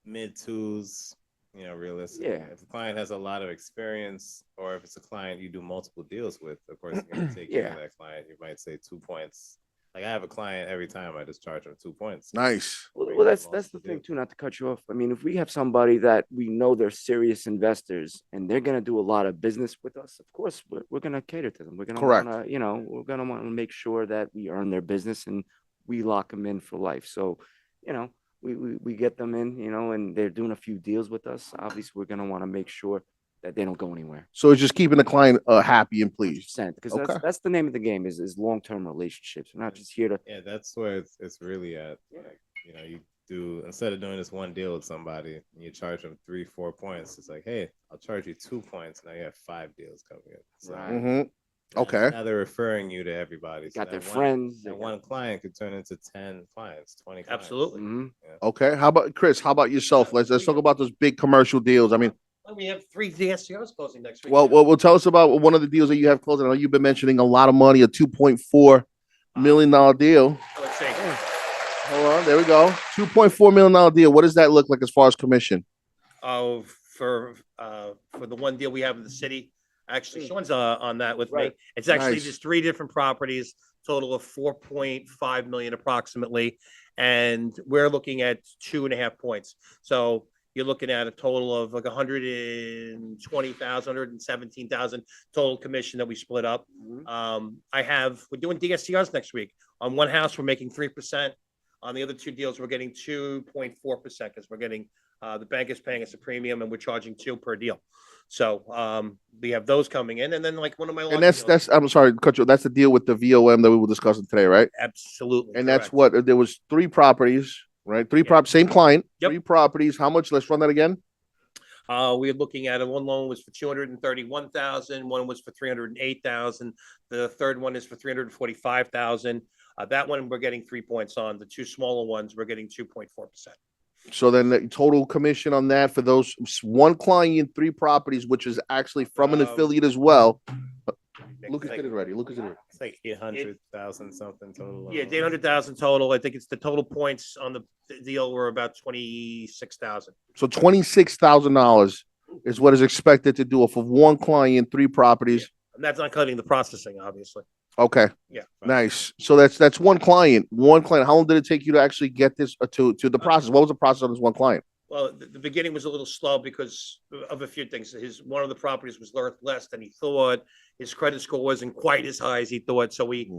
mid twos. Realistic. Yeah. If the client has a lot of experience, or if it's a client you do multiple deals with, of course you're going to take care of that client. You might say 2 points. Like, I have a client every time I just charge them 2 points. Nice. Well, that's the thing too. Not to cut you off. I mean, if we have somebody that we know they're serious investors and they're gonna do a lot of business with us, of course we're gonna cater to them. We're gonna Correct. we're gonna want to make sure that we earn their business and we lock them in for life. So, we get them in, and they're doing a few deals with us. Obviously, we're gonna want to make sure that they don't go anywhere. So it's just keeping the client happy and pleased. Because Okay. that's the name of the game is long-term relationships. We're not just here to. Yeah, that's where it's really at. Like, you do, instead of doing this one deal with somebody and you charge them 3-4 points, it's like, hey, I'll charge you 2 points. Now you have 5 deals coming in. So Right. Mm-hmm. Okay. now they're referring you to everybody. Got their that friends. That one client could turn into 10 clients, 20 clients. Absolutely. Mhm. Okay. How about Chris? How about yourself? Let's talk about those big commercial deals. I mean, We have 3 DSCRs closing next week. well, tell us about one of the deals that you have closing. I know you've been mentioning a lot of money, a $2.4 million deal. Let's see. Hold on, there we go. $2.4 million deal. What does that look like as far as commission? Oh, for the one deal we have in the city. Actually, Sean's on that with me. Right. It's actually Nice. there's 3 different properties, total of 4.5 million approximately, and we're looking at 2.5 points. So you're looking at a total of like 120,000, 117,000 total commission that we split up. We're doing DSCRs next week. On one house, we're making 3%. On the other 2 deals, we're getting 2.4% because we're getting the bank is paying us a premium and we're charging 2 per deal. So we have those coming in, and then like one of my And that's I'm sorry, cut you. That's the deal with the VOM that we were discussing today, right? absolutely, And correct. that's what there was 3 properties, right? 3 same client, Yep. 3 properties. How much? Let's run that again. We're looking at one loan was for 231,000, one was for 308,000, the third one is for 345,000. That one we're getting 3 points on. The 2 smaller ones we're getting 2.4%. So then the total commission on that for those 1 client, 3 properties, which is actually from an affiliate as well. Lucas did it already. Lucas did it. It's like 800,000 something total. Yeah, 800,000 total. I think it's the total points on the deal were about 26,000. So $26,000 is what is expected to do for 1 client, 3 properties. And that's not cutting the processing, obviously. Okay. Yeah. Nice. So that's 1 client. 1 client. How long did it take you to actually get this to the process? What was the process on this 1 client? Well, the beginning was a little slow because of a few things. One of the properties was worth less than he thought. His credit score wasn't quite as high as he thought. So we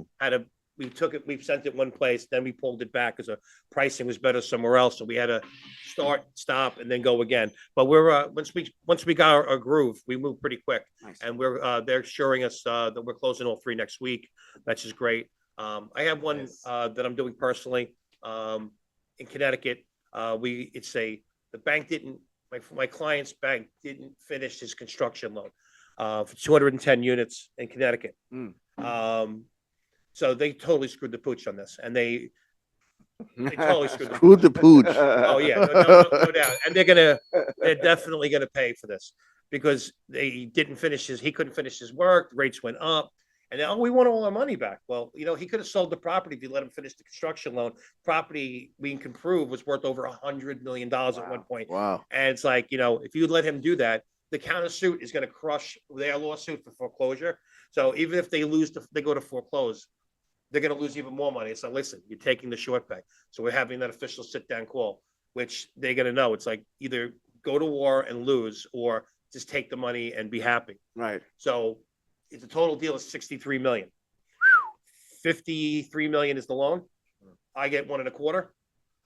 sent it one place, then we pulled it back because the pricing was better somewhere else. So we had to start, stop, and then go again. But we're once we got our groove, we moved pretty quick. Nice. And they're assuring us that we're closing all 3 next week. That's just great. I have one that I'm doing personally in Connecticut. The bank didn't. My client's bank didn't finish his construction loan for 210 units in Connecticut. So they totally screwed the pooch on this, and they totally screwed the Screwed the pooch. Oh yeah, no doubt. And they're definitely gonna pay for this because he couldn't finish his work. The rates went up, and then, we want all our money back. Well, he could have sold the property if you let him finish the construction loan. Property we can prove was worth over $100 million at one point. Wow. And it's like, if you let him do that, the countersuit is going to crush their lawsuit for foreclosure. So even if they they go to foreclose, they're going to lose even more money. So listen, you're taking the short pay. So we're having that official sit down call, which they're going to know. It's like either go to war and lose or just take the money and be happy. Right. So the total deal is 63 million. 53 million is the loan. I get 1.25.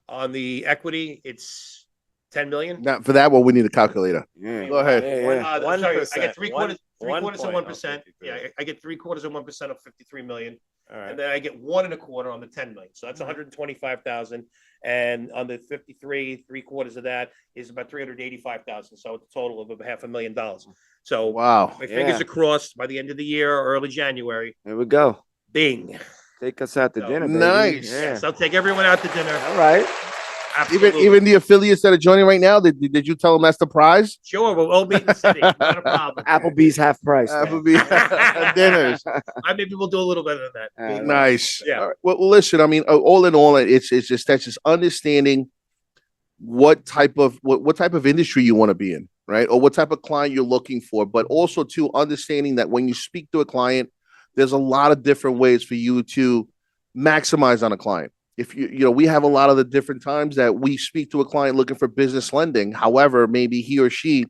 On the equity, it's 10 million. Now for that one, we need a calculator. Yeah. Go ahead. Yeah, yeah. Sorry, I 1%, get three quarters of 1% 1%. Yeah, I get 3/4 of 1% of 53 million. All right. And then I get 1.25 on the 10 million. So that's 125,000. And on the 53, 3/4 of that is about 385,000. So it's a total of about $500,000. So Wow. my fingers Yeah. are crossed by the end of the year or early January. There we go. Bing. Take us out to So- dinner, baby. Nice. Yeah. Yes, I'll take everyone out to dinner. All right. Absolutely. Even the affiliates that are joining right now, did you tell them that's the prize? Sure, we'll all meet in the city. Not a problem. Applebee's half price. man. Applebee's dinners. Maybe we'll do a little better than that. Nice. Yeah. All right. Well, listen. I mean, all in all, it's just that's just understanding what type of industry you want to be in, right? Or what type of client you're looking for, but also to understanding that when you speak to a client, there's a lot of different ways for you to maximize on a client. If we have a lot of the different times that we speak to a client looking for business lending. However, maybe he or she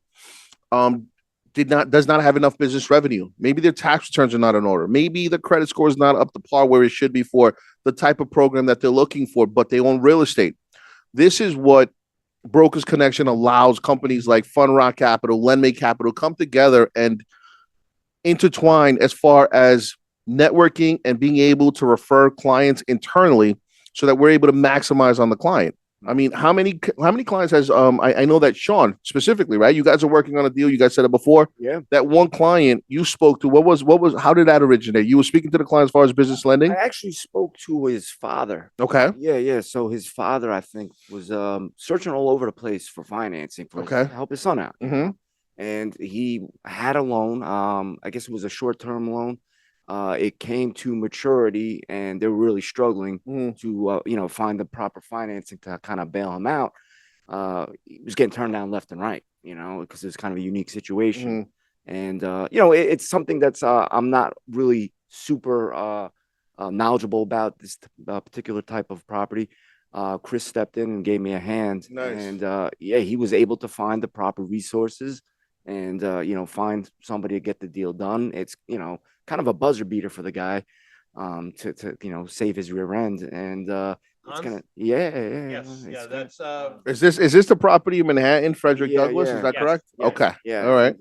does not have enough business revenue. Maybe their tax returns are not in order. Maybe the credit score is not up to par where it should be for the type of program that they're looking for, but they own real estate. This is what Brokers Connection allows companies like Fund Rock Capital, Lendmate Capital come together and intertwine as far as networking and being able to refer clients internally so that we're able to maximize on the client. I mean, how many clients has I know that Sean specifically, right? You guys are working on a deal. You guys said it before. Yeah. That one client you spoke to, what was how did that originate? You were speaking to the client as far as business lending? I actually spoke to his father. Okay. Yeah. So his father, I think, was searching all over the place for financing to help his son out. Mm-hmm. And he had a loan. I guess it was a short-term loan. it came to maturity and they were really struggling to, find the proper financing to kind of bail him out. He was getting turned down left and right, because it's kind of a unique situation. And, it's something that's I'm not really super knowledgeable about this particular type of property. Chris stepped in and gave me a hand. Nice. And he was able to find the proper resources and, find somebody to get the deal done. It's, kind of a buzzer beater for the guy to save his rear end. And it's gonna, Yes, yeah, that's Is this the property in Manhattan, Frederick Yeah, Douglass? yeah. Is that Yes, correct? yes, Okay. yeah. All right.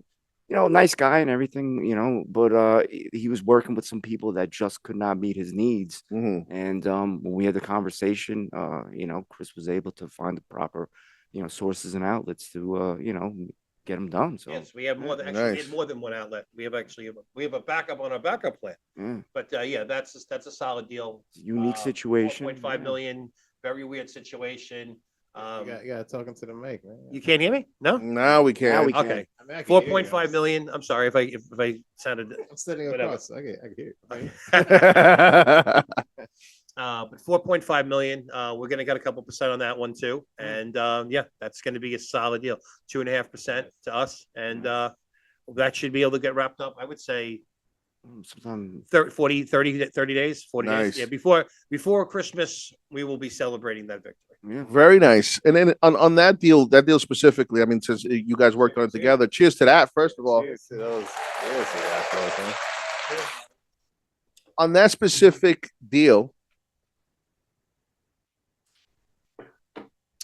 Nice guy and everything, but he was working with some people that just could not meet his needs. And when we had the conversation, Chris was able to find the proper, sources and outlets to, get them done. So yes, we have more than actually we Nice. had more than one outlet. We have a backup on our backup plan. yeah, But that's a solid deal. unique situation. 4.5 million, very weird situation. You got talking to the mic, man. You can't hear me? No? Now we Now can. we can. Okay. I mean, I can hear you. 4.5 million. I'm sorry if I sounded I'm sitting whatever. across. I can hear you. but 4.5 million. We're gonna get a couple percent on that one too. And that's gonna be a solid deal. 2.5% to us. And that should be able to get wrapped up, I would say Sometime 30 days, 40 Nice. days. Yeah, before Christmas, we will be celebrating that victory. yeah. Very nice. And then on that deal specifically, I mean, since you guys worked on it together, cheers to that, first of all. Cheers to those. Cheers to that, folks, man. On that specific deal,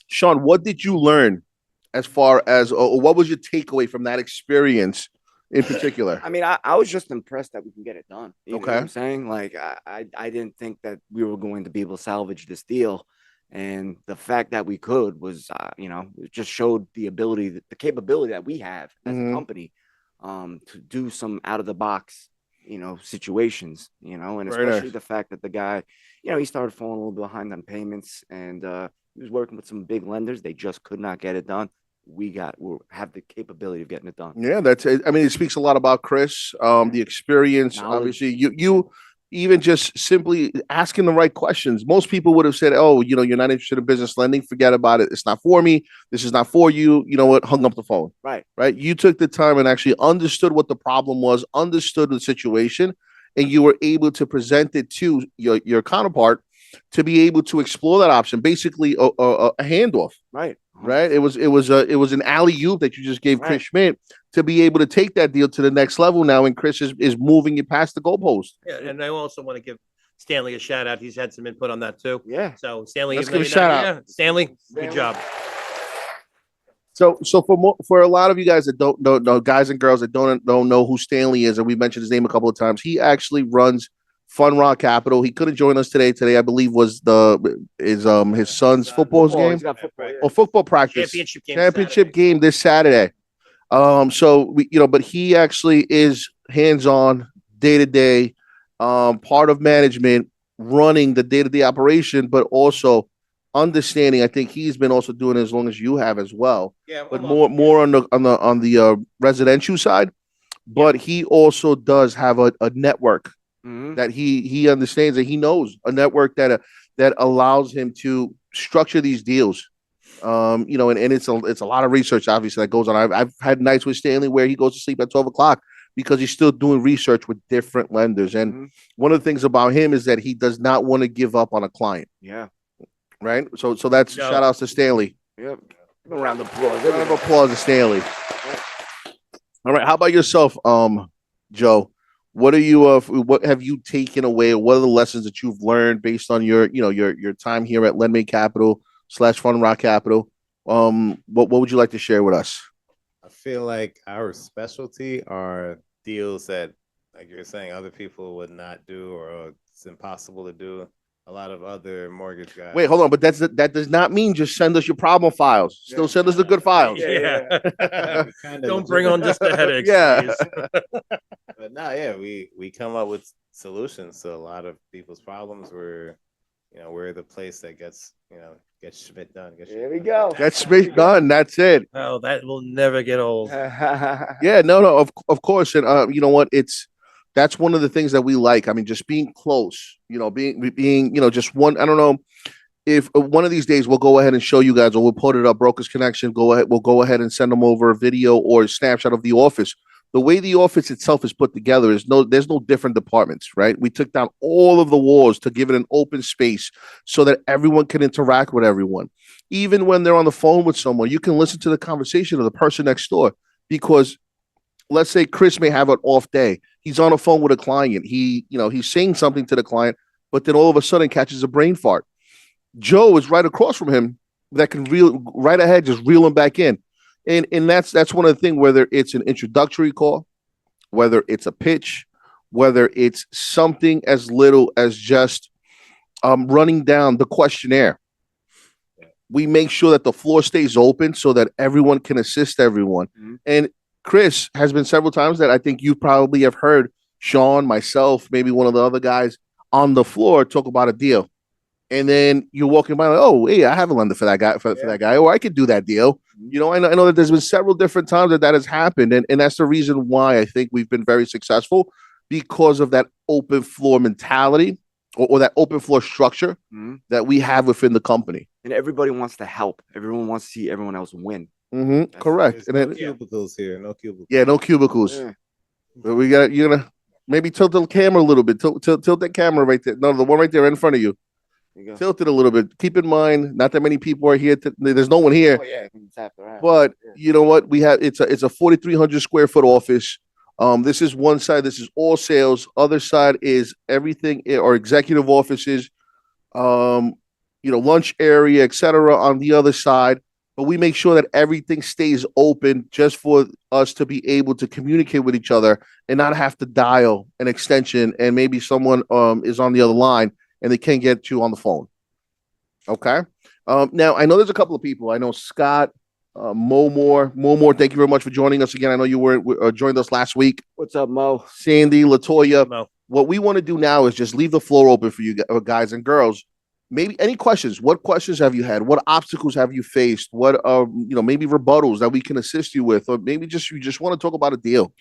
Sean, what did you learn as far as, or what was your takeaway from that experience in particular? I mean, I was just impressed that we can get it done. You know Okay. what I'm saying? Like, I didn't think that we were going to be able to salvage this deal. And the fact that we could was, it just showed the ability, the capability that we have as a company to do some out of the box, situations, and Very especially nice. the fact that the guy, he started falling a little behind on payments and he was working with some big lenders. They just could not get it done. We have the capability of getting it done. Yeah, that's it. I mean, it speaks a lot about Chris, the experience. Knowledge. Obviously, you even just simply asking the right questions. Most people would have said, "Oh, you're not interested in business lending. Forget about it. It's not for me. This is not for you." You know what? Hung up the phone. Right. Right. You took the time and actually understood what the problem was, understood the situation, and you were able to present it to your counterpart to be able to explore that option. Basically, a handoff. Right. Right. It was an alley oop that you just gave Chris Right. Schmidt to be able to take that deal to the next level now, and Chris is moving it past the goalpost. Yeah, and I also want to give Stanley a shout out. He's had some input on that too. Yeah. So Stanley, Let's even give though a you're shout not out. here, Stanley, good job. So for a lot of you guys that don't know, guys and girls that don't know who Stanley is, and we mentioned his name a couple of times, he actually runs Fun Rock Capital. He couldn't join us today. Today, I believe, was his son's football game He's got football. or football practice Championship game. this Saturday. So but he actually is hands-on, day-to-day, part of management, running the day-to-day operation, but also understanding. I think he's been also doing it as long as you have as well, Yeah, but more on the residential side. But he also does have a network that he understands, and he knows a network that allows him to structure these deals. And it's a lot of research obviously that goes on. I've had nights with Stanley where he goes to sleep at 12 o'clock because he's still doing research with different lenders. And one of the things about him is that he does not want to give up on a client. Yeah. Right. So that's shout outs to Stanley. Yep. Give a round of applause. Round of applause to Stanley. All right. How about yourself, Joe? What have you taken away? What are the lessons that you've learned based on your time here at LendMate Capital / Fun Rock Capital? What would you like to share with us? I feel like our specialty are deals that, like you're saying, other people would not do, or it's impossible to do. A lot of other mortgage guys. Wait, hold on, but that does not mean just send us your problem files. Still send us the good files. Yeah. We kinda Don't bring on just the headaches. Yeah. please. But no, yeah, we come up with solutions to a lot of people's problems. We're the place that gets Schmidt done. There we go. That's straight done. That's it. Oh, that will never get old. Yeah, no, of course. And you know what? It's That's one of the things that we like. I mean, just being close, being, just one. I don't know if one of these days we'll go ahead and show you guys, or we'll put it up. Brokers Connection. We'll go ahead and send them over a video or a snapshot of the office. The way the office itself is put together there's no different departments, right? We took down all of the walls to give it an open space so that everyone can interact with everyone. Even when they're on the phone with someone, you can listen to the conversation of the person next door, because let's say Chris may have an off day. He's on a phone with a client. He's saying something to the client, but then all of a sudden catches a brain fart. Joe is right across from him that can reel right ahead, just reel him back in. And that's one of the things, whether it's an introductory call, whether it's a pitch, whether it's something as little as just running down the questionnaire. We make sure that the floor stays open so that everyone can assist everyone. Mm-hmm. And Chris has been several times that I think you probably have heard Sean, myself, maybe one of the other guys on the floor talk about a deal. And then you're walking by, like, oh, hey, I have a lender for that guy, for that guy, or I could do that deal. I know that there's been several different times that has happened, and that's the reason why I think we've been very successful, because of that open floor mentality or that open floor structure that we have within the company. And everybody wants to help. Everyone wants to see everyone else win. Correct. And no cubicles here. No cubicles. Yeah, no cubicles. Yeah. But you're gonna maybe tilt the camera a little bit. Tilt that camera right there. No, the one right there in front of you. Tilt it a little bit. Keep in mind, not that many people are here. There's no one here. Oh, yeah. But you know what? We have it's a 4,300 square foot office. This is one side. This is all sales. Other side is everything, or executive offices, lunch area, etc. on the other side. But we make sure that everything stays open just for us to be able to communicate with each other and not have to dial an extension, and maybe someone is on the other line and they can't get you on the phone. Okay. Now, I know there's a couple of people. I know Scott, Mo Moore, thank you very much for joining us again. I know you joined us last week. What's up, Mo? Sandy, Latoya. Mo. What we want to do now is just leave the floor open for you guys and girls. Maybe any questions. What questions have you had? What obstacles have you faced? What maybe rebuttals that we can assist you with, or maybe you just want to talk about a deal,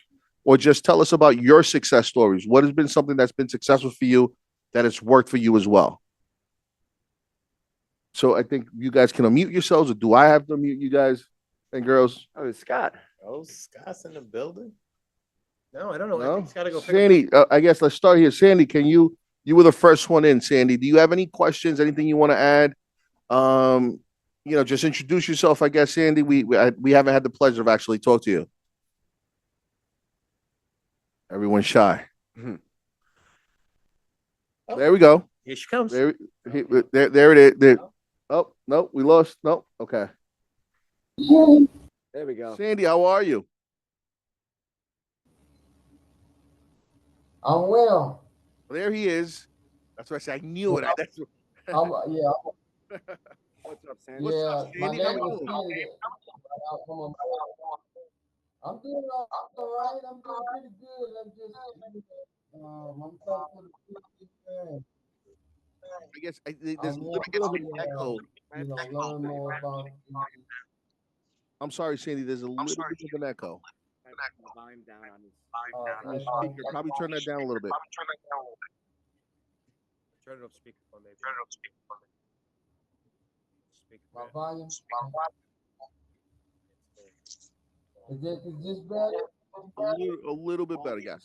or just tell us about your success stories. What has been something that's been successful for you, that has worked for you as well? So I think you guys can unmute yourselves, or do I have to unmute you guys and girls? Oh, it's Scott. Oh, Scott's in the building. No, I don't know. No? I think Scott to go. Sandy, I guess let's start here. Sandy, you were the first one in. Sandy, do you have any questions? Anything you want to add? Just introduce yourself. I guess, Sandy. We haven't had the pleasure of actually talking to you. Everyone's shy. Mm-hmm. Oh. There we go. Here she comes. There it is. There. Oh, no, we lost. No. Okay. There we go. Sandy, how are you? I'm well. There he is. That's what I said. I knew it. Yeah. What's up, Sandy? Yeah, What's up, Sandy? my name is Sandy. I'm doing all right. I'm doing pretty good. I'm just, I'm talking to the people. I guess there's a little bit of an echo. Learn more about. I'm sorry, Sandy. There's a little bit of an echo. Volume down on his Speaker. Probably turn that down a little bit. Turn it up speakerphone, maybe. My volume. Is this better? A little bit better, yes.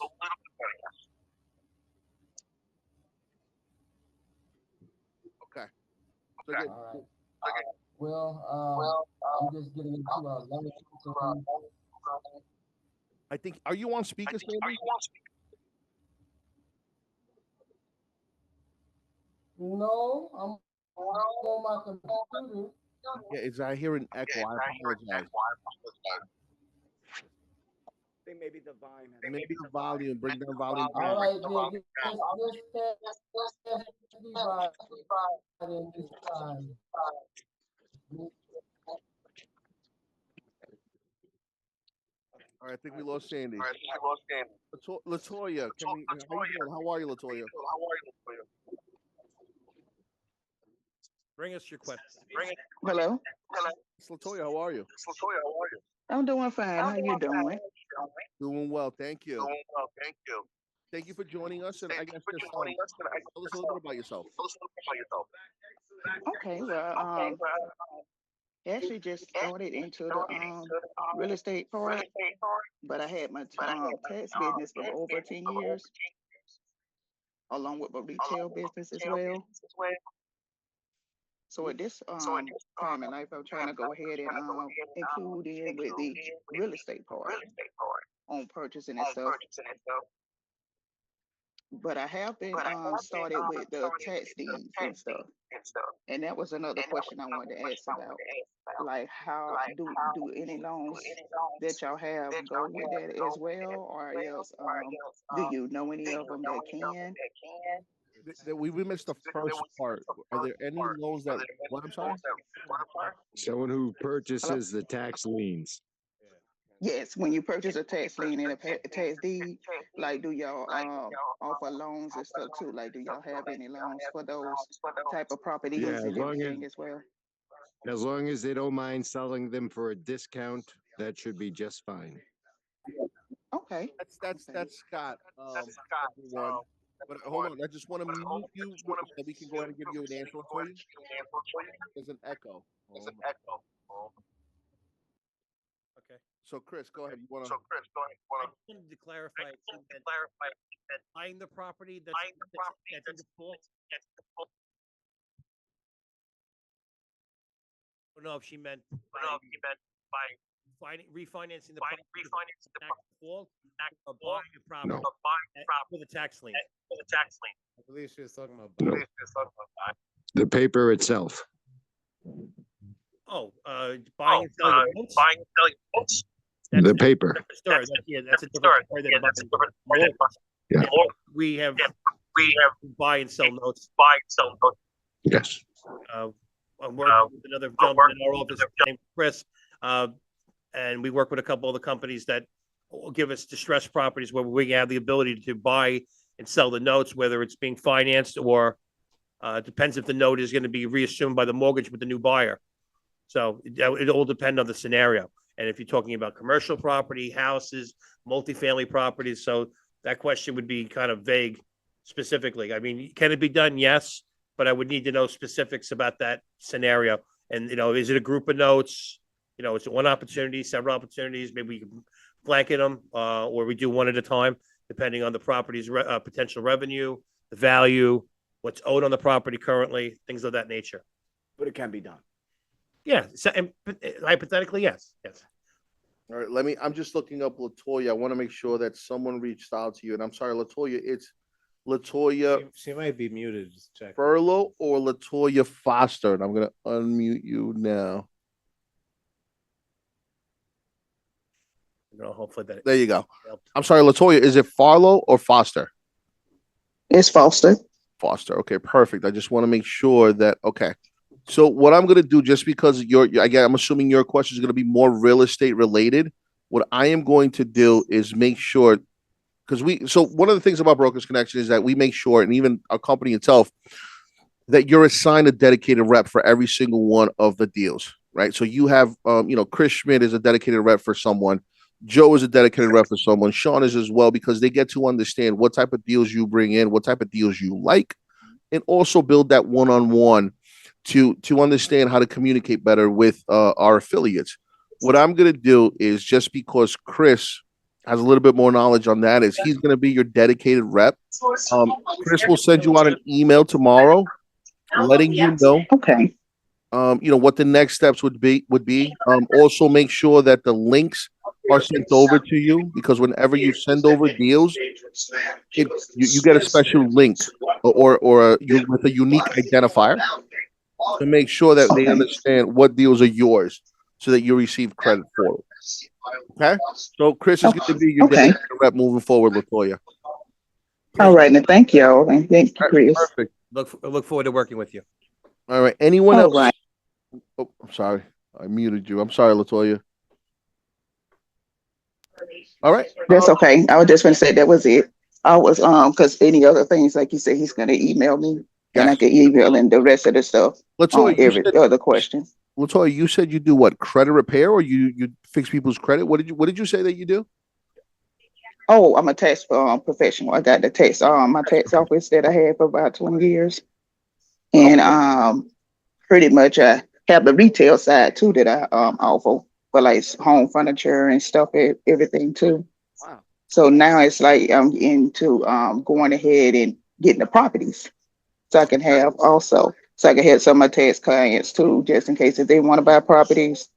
Okay. So all right. Well, I'm just getting into a I think. Are you on speaker, Sandy? No, I'm on my computer. Yeah, I hear an echo. I apologize. I think maybe the volume. Maybe the volume. Bring down volume. All right, then. This time. All right, I think we lost Sandy. Latoya, how are you, Latoya? Bring us your question. Hello. Latoya, how are you? I'm doing fine. How you doing? Doing well, thank you. Thank you for joining us, and I guess just tell us a little bit about yourself. Okay, well, actually just started into the real estate part, but I had my tax business for over 10 years, along with my retail business as well. So at this time in life, I'm trying to go ahead and include in with the real estate part on purchasing and stuff. But I have been started with the tax deeds and stuff. And that was another question I wanted to ask about. Like, how do any loans that y'all have go with that as well, or else do you know any of them that can? We missed the first part. Are there any loans that? What? I'm sorry. Someone who Hello? purchases the tax liens. Yes, when you purchase a tax lien and a tax deed, like, do y'all offer loans and stuff too? Like, do y'all have any loans for those type of Yeah, properties and everything as well? as long as they don't mind selling them for a discount, that should be just fine. Okay. Okay. That's Scott. Everyone. But hold on, I just want to mute you so we can go ahead and give you an answer for you. There's an echo. Okay. So Chris, go ahead. You want to? I just wanted to clarify. She meant buying the property that's in default. I don't know if she meant refinancing the property tax default or buying a property No. with a tax lien. I believe she was talking about No. The paper itself. Oh, buying and selling notes. The paper. Different story. That's a different story than buying mortgage. Yeah. We have buy and sell notes. Yes. I'm working with another gentleman in our office named Chris, and we work with a couple of the companies that will give us distressed properties where we have the ability to buy and sell the notes, whether it's being financed or depends if the note is going to be reassumed by the mortgage with the new buyer. So it all depends on the scenario. And if you're talking about commercial property, houses, multifamily properties, so that question would be kind of vague specifically. I mean, can it be done? Yes, but I would need to know specifics about that scenario. And, is it a group of notes? Is it one opportunity, several opportunities? Maybe we can blanket them, or we do one at a time, depending on the property's potential revenue, the value, what's owed on the property currently, things of that nature. But it can be done. Yeah, so, and hypothetically, yes. All right, I'm just looking up Latoya. I want to make sure that someone reached out to you. And I'm sorry, Latoya, it's Latoya she might be muted. Just check. Furlow or Latoya Foster. And I'm going to unmute you now. Hopefully that. There you go. I'm sorry, Latoya, is it Farlow or Foster? It's Foster. Foster. Okay, perfect. I just want to make sure that, okay. So what I'm going to do, just because I'm assuming your question is going to be more real estate related. What I am going to do is make sure, so one of the things about Brokers Connection is that we make sure, and even our company itself, that you're assigned a dedicated rep for every single one of the deals, right? So you have, Chris Schmidt is a dedicated rep for someone. Joe is a dedicated rep for someone. Sean is as well, because they get to understand what type of deals you bring in, what type of deals you like, and also build that one-on-one to understand how to communicate better with our affiliates. What I'm going to do is, just because Chris has a little bit more knowledge on that, is he's going to be your dedicated rep. Chris will send you out an email tomorrow letting you know, Okay. what the next steps would be. Also make sure that the links are sent over to you, because whenever you send over deals, you get a special link or with a unique identifier to make sure that they understand what deals are yours, so that you receive credit for it. Okay, so Chris is going to be your dedicated rep moving forward, Latoya. All right, and thank y'all, and thank you, Chris. Perfect. Look forward to working with you. All right. Anyone All else? right. Oh, I'm sorry. I muted you. I'm sorry, Latoya. All right. That's okay. I was just going to say that was it. I was because any other things, like you said, he's going to email me, and I Yes. can email in the rest of the stuff on Latoya, every other question. Latoya, you said you do what? Credit repair, or you fix people's credit? What did you say that you do? Oh, I'm a tax professional. I got the tax my tax office that I had for about 20 years, and Okay. pretty much I have the retail side too that I offer for like home furniture and stuff, everything too. Wow. So now it's like I'm into going ahead and getting the properties so I can have also so I can have some of my tax clients too, just in case if they want to buy properties.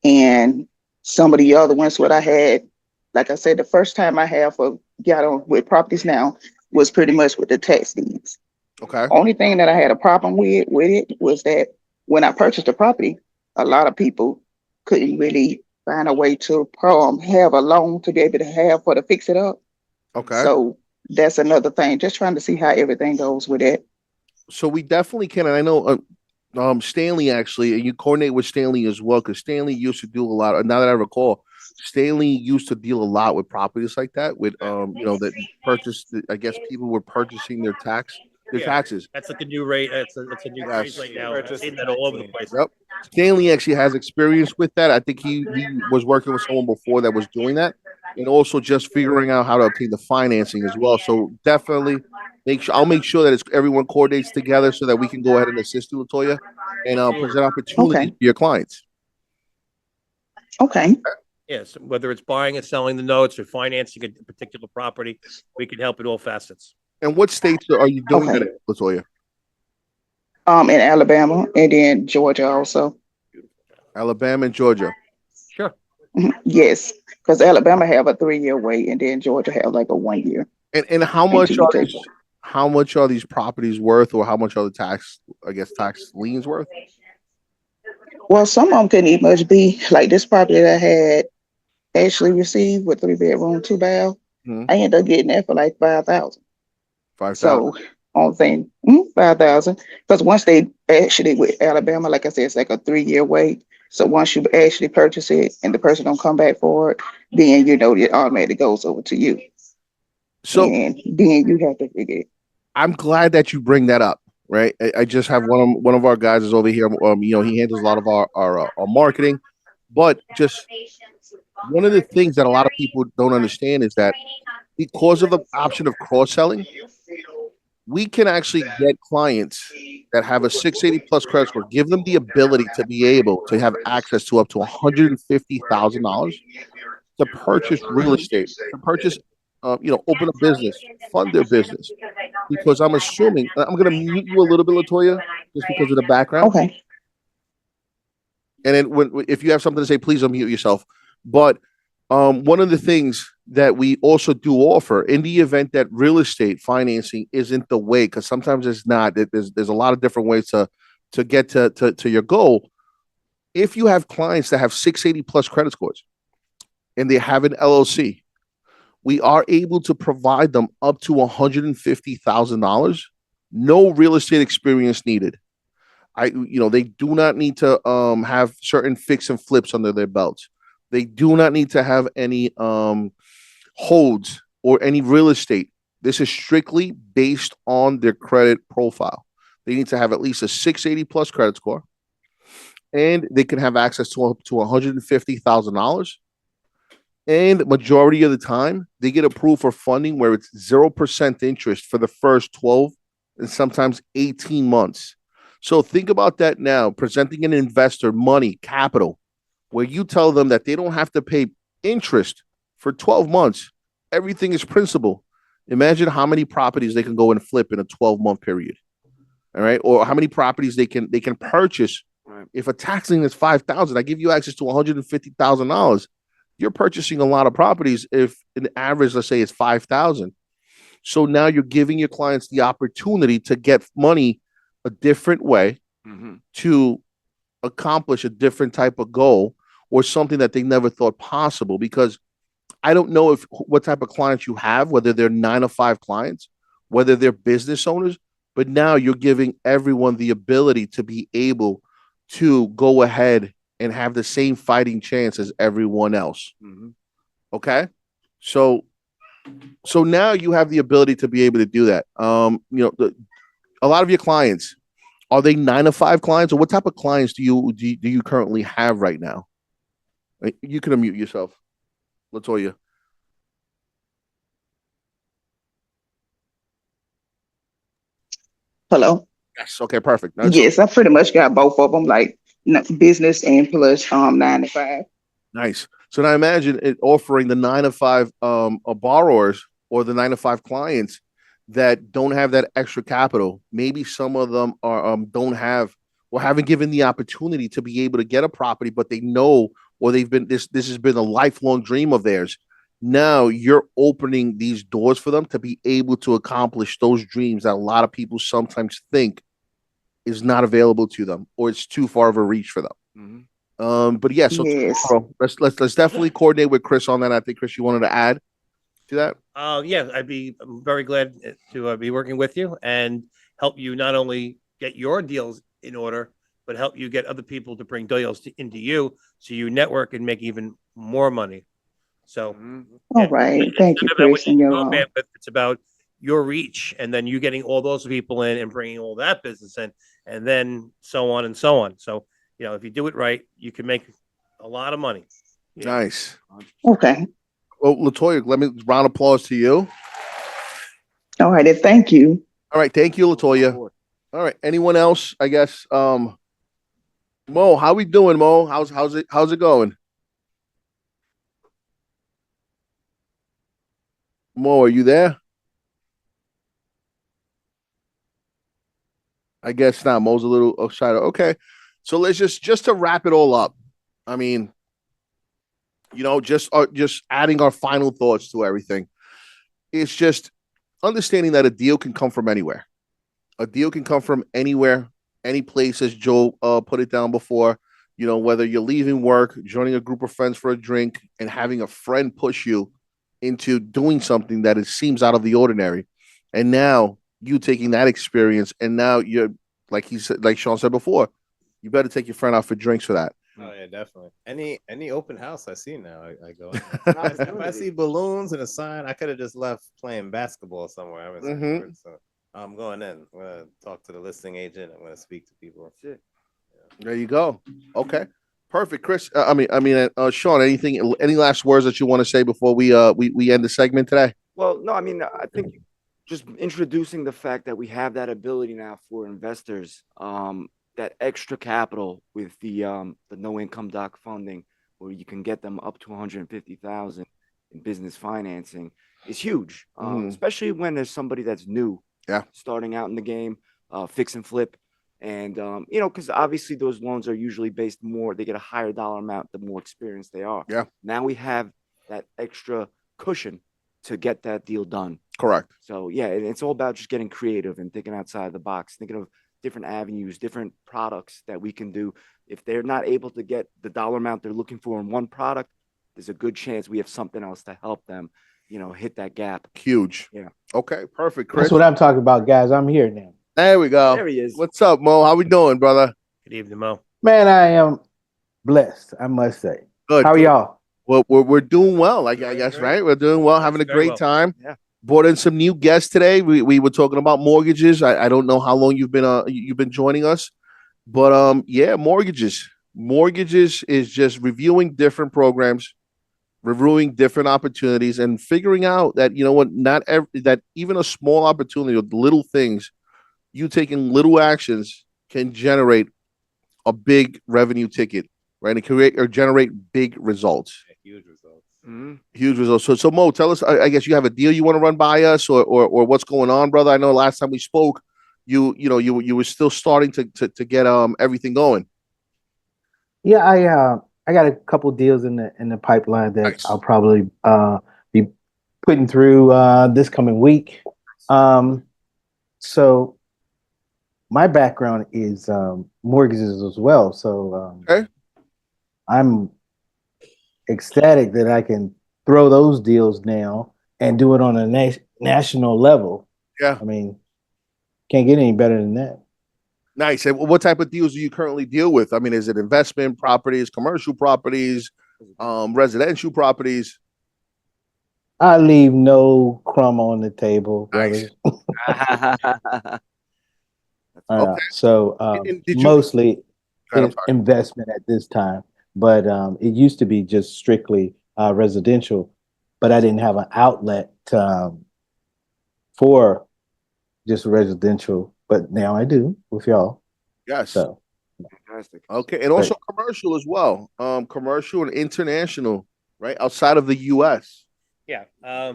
And some of the other ones what I had, like I said, the first time I have got on with properties now was pretty much with the tax deeds. Okay. Only thing that I had a problem with it was that when I purchased the property, a lot of people couldn't really find a way to have a loan to be able to have for to fix it up. Okay. So that's another thing. Just trying to see how everything goes with it. So we definitely can. And I know Stanley actually, and you coordinate with Stanley as well, because Stanley used to do a lot. Now that I recall, Stanley used to deal a lot with properties like that, with that purchase. I guess people were purchasing their Yeah, taxes. that's like the new rate. That's a new craze Yes. right now. I've Purchase seen in that all over the 19. place. Yep. Stanley actually has experience with that. I think he was working with someone before that was doing that, and also just figuring out how to obtain the financing as well. So definitely I'll make sure that everyone coordinates together so that we can go ahead and assist you, Latoya, and Absolutely. present opportunities Okay. for your clients. Okay. Yes, whether it's buying and selling the notes or financing a particular property, we can help at all facets. And what states are you doing that Okay. in, Latoya? In Alabama and then Georgia also. Alabama and Georgia. Sure. Yes, because Alabama have a 3 year wait, and then Georgia have like a 1 year And how much until you are take. these properties worth, or how much are the tax liens worth? Well, some of them couldn't even much be like this property that I had actually received with 3 bedroom, 2 bath. Hmm. I ended up getting that for like 5,000. 5,000. So on thing, 5,000. Because once they actually with Alabama, like I said, it's like a 3 year wait. So once you actually purchase it and the person don't come back for it, then it automatically goes over to you, So and then you have to figure it. I'm glad that you bring that up. Right. I just have one of our guys is over here. He handles a lot of our marketing, but just one of the things that a lot of people don't understand is that because of the option of cross selling, we can actually get clients that have a 680 plus credit score, give them the ability to be able to have access to up to $150,000 to purchase real estate, to purchase, open a business, fund their business. Because I'm assuming I'm going to mute you a little bit, Latoya, just because of the background. Okay. And then if you have something to say, please unmute yourself. But one of the things that we also do offer in the event that real estate financing isn't the way, because sometimes it's not. There's a lot of different ways to get to your goal. If you have clients that have 680 plus credit scores and they have an LLC, we are able to provide them up to $150,000. No real estate experience needed. They do not need to have certain fix and flips under their belts. They do not need to have any holds or any real estate. This is strictly based on their credit profile. They need to have at least a 680 plus credit score, and they can have access to up to $150,000. And majority of the time, they get approved for funding where it's 0% interest for the first 12 and sometimes 18 months. So think about that now, presenting an investor money, capital, where you tell them that they don't have to pay interest for 12 months. Everything is principal. Imagine how many properties they can go and flip in a 12-month period. All right. Or how many properties they can purchase. Right. If a tax lien is 5,000, I give you access to $150,000. You're purchasing a lot of properties if an average, let's say, is 5,000. So now you're giving your clients the opportunity to get money a different way, to accomplish a different type of goal or something that they never thought possible. Because I don't know what type of clients you have, whether they're 9 to 5 clients, whether they're business owners, but now you're giving everyone the ability to be able to go ahead and have the same fighting chance as everyone else. Okay. So now you have the ability to be able to do that. A lot of your clients, are they 9 to 5 clients, or what type of clients do you currently have right now? You can unmute yourself, Latoya. Hello. Yes. Okay, perfect. So Yes, I pretty much got both of them, like business and plus 9 to 5. nice. So now imagine it offering the 9 to 5 borrowers or the 9 to 5 clients that don't have that extra capital. Maybe some of them are don't have or haven't given the opportunity to be able to get a property, but they know or they've been this has been a lifelong dream of theirs. Now you're opening these doors for them to be able to accomplish those dreams that a lot of people sometimes think is not available to them or it's too far of a reach for them. Mhm. But yeah, so Yes. tomorrow, let's definitely coordinate with Chris on that. I think Chris, you wanted to add to that. Yeah, I'd be very glad to be working with you and help you not only get your deals in order, but help you get other people to bring deals into you, so you network and make even more money. So Mhm. All yeah, right. it's Thank not you, about what Chris, you and can your go man, but it's about your reach, and then you getting all those people in and bringing all that business in, and then so on and so on. So if you do it right, you can make a lot of money. Nice. Okay. Well, Latoya, let me round of applause to you. All right. Thank you. All right, thank you, Latoya. All right, anyone else? I guess Mo, how we doing, Mo? How's it going? Mo, are you there? I guess not. Mo's a little shy. Okay, so let's just to wrap it all up. I mean, just adding our final thoughts to everything. It's just understanding that a deal can come from anywhere. A deal can come from anywhere, any place, as Joe put it down before. Whether you're leaving work, joining a group of friends for a drink, and having a friend push you into doing something that it seems out of the ordinary, and now you taking that experience, and now you're like Sean said before, you better take your friend out for drinks for that. Oh yeah, definitely. Any open house I see now, I go. An If I see opportunity. balloons and a sign, I could have just left playing basketball somewhere. I haven't seen Mhm. sports, so I'm going in. I'm gonna talk to the listing agent. I'm gonna speak to people. That's it. There you go. Okay, perfect, Chris. Sean. Any last words that you want to say before we end the segment today? Well, no, I mean, I think just introducing the fact that we have that ability now for investors, that extra capital with the no income doc funding, where you can get them up to 150,000 in business financing, is huge. Mhm. Especially when there's somebody that's new, Yeah. starting out in the game, fix and flip, and because obviously those loans are usually based more. They get a higher dollar amount the more experienced they are. Yeah. Now we have that extra cushion to get that deal done. Correct. So yeah, it's all about just getting creative and thinking outside the box, thinking of different avenues, different products that we can do. If they're not able to get the dollar amount they're looking for in one product, there's a good chance we have something else to help them, hit that gap. Huge. Yeah. Okay, perfect, Chris. That's what I'm talking about, guys. I'm here now. There we go. There he is. What's up, Mo? How we doing, brother? Good evening, Mo. Man, I am blessed, I must say. Good. How are good. y'all? Well, we're doing well. I Very guess, good. right? We're doing well, having a Very great well. time. Yeah. Brought in some new guests today. We were talking about mortgages. I don't know how long you've been joining us, but yeah, mortgages. Mortgages is just reviewing different programs, reviewing different opportunities, and figuring out that that even a small opportunity or little things, you taking little actions can generate a big revenue ticket, right? And create or generate big results. Yeah, huge results. Mhm. Huge results. So Mo, tell us. I guess you have a deal you want to run by us, or what's going on, brother. I know last time we spoke, you were still starting to get everything going. Yeah, I got a couple deals in the pipeline that Nice. I'll probably be putting through this coming week. So my background is mortgages as well. So Okay. I'm ecstatic that I can throw those deals now and do it on a national level. Yeah. I mean, can't get any better than that. Nice. And what type of deals do you currently deal with? I mean, is it investment properties, commercial properties, residential properties? I leave no crumb on the table, Nice. brothers. Okay. So And did you? mostly I'm sorry. investment at this time, but it used to be just strictly residential, but I didn't have an outlet for just residential but now I do with y'all. Yes. So Fantastic. Okay, and also commercial as well. Commercial and international, right outside of the U.S. Yeah. I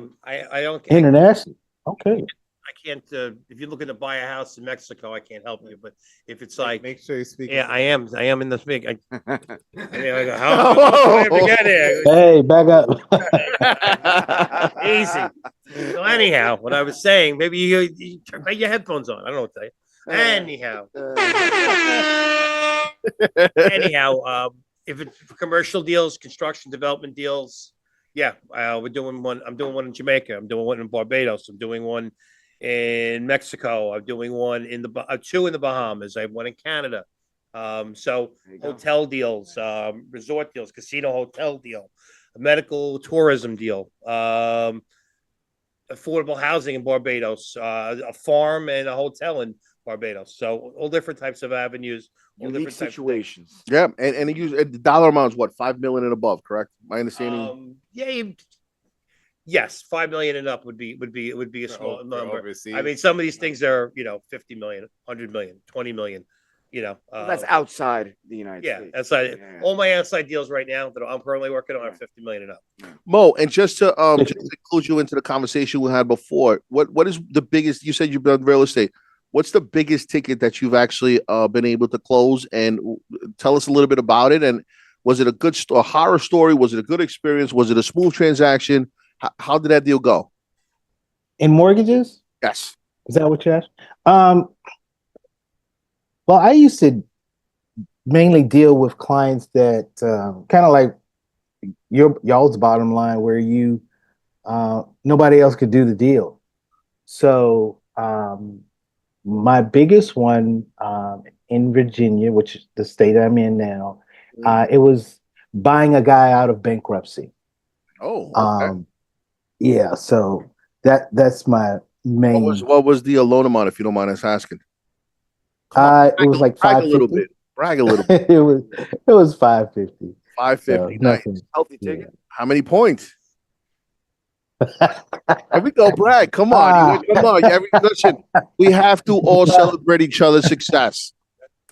don't. international. Okay. I can't. If you're looking to buy a house in Mexico, I can't help you. But if it's Like, like, make sure you speak. yeah, I am. I am in the big. I go, Oh. how do I ever get here? Hey, back up. Easy. So anyhow, what I was saying, maybe you turn your headphones on. I don't know what to say. Anyhow, if it's commercial deals, construction development deals, yeah, we're doing one. I'm doing one in Jamaica. I'm doing one in Barbados. I'm doing one in Mexico. I'm doing one in the two in the Bahamas. I have one in Canada. So hotel deals, resort deals, casino hotel deal, a medical tourism deal, affordable housing in Barbados, a farm and a hotel in Barbados. So all different types of avenues, all Unique different types of situations. Yeah, and the dollar amount is what, 5 million and above, correct? My understanding. Yes, 5 million and up would be a small number. I mean, some of these things are 50 million, 100 million, 20 million. Well, that's outside the United States. Outside. Yeah. All my outside deals right now that I'm currently working on are 50 million and up. Mo, and just to include you into the conversation we had before, what is the biggest? You said you've done real estate. What's the biggest ticket that you've actually been able to close? And tell us a little bit about it. And was it a horror story? Was it a good experience? Was it a smooth transaction? How did that deal go? In mortgages? Yes. Is that what you asked? Well, I used to mainly deal with clients that kind of like y'all's bottom line, where nobody else could do the deal. So my biggest one in Virginia, which is the state I'm in now, it was buying a guy out of bankruptcy. Oh, okay. Yeah. So that's my main. What was the loan amount, if you don't mind us asking? It was like brag a little bit. Brag a little bit. it was 550. 550. So, nice. Healthy ticket. How many points? Here we go, brag. Come on. Come on. Listen, we have to all celebrate each other's success.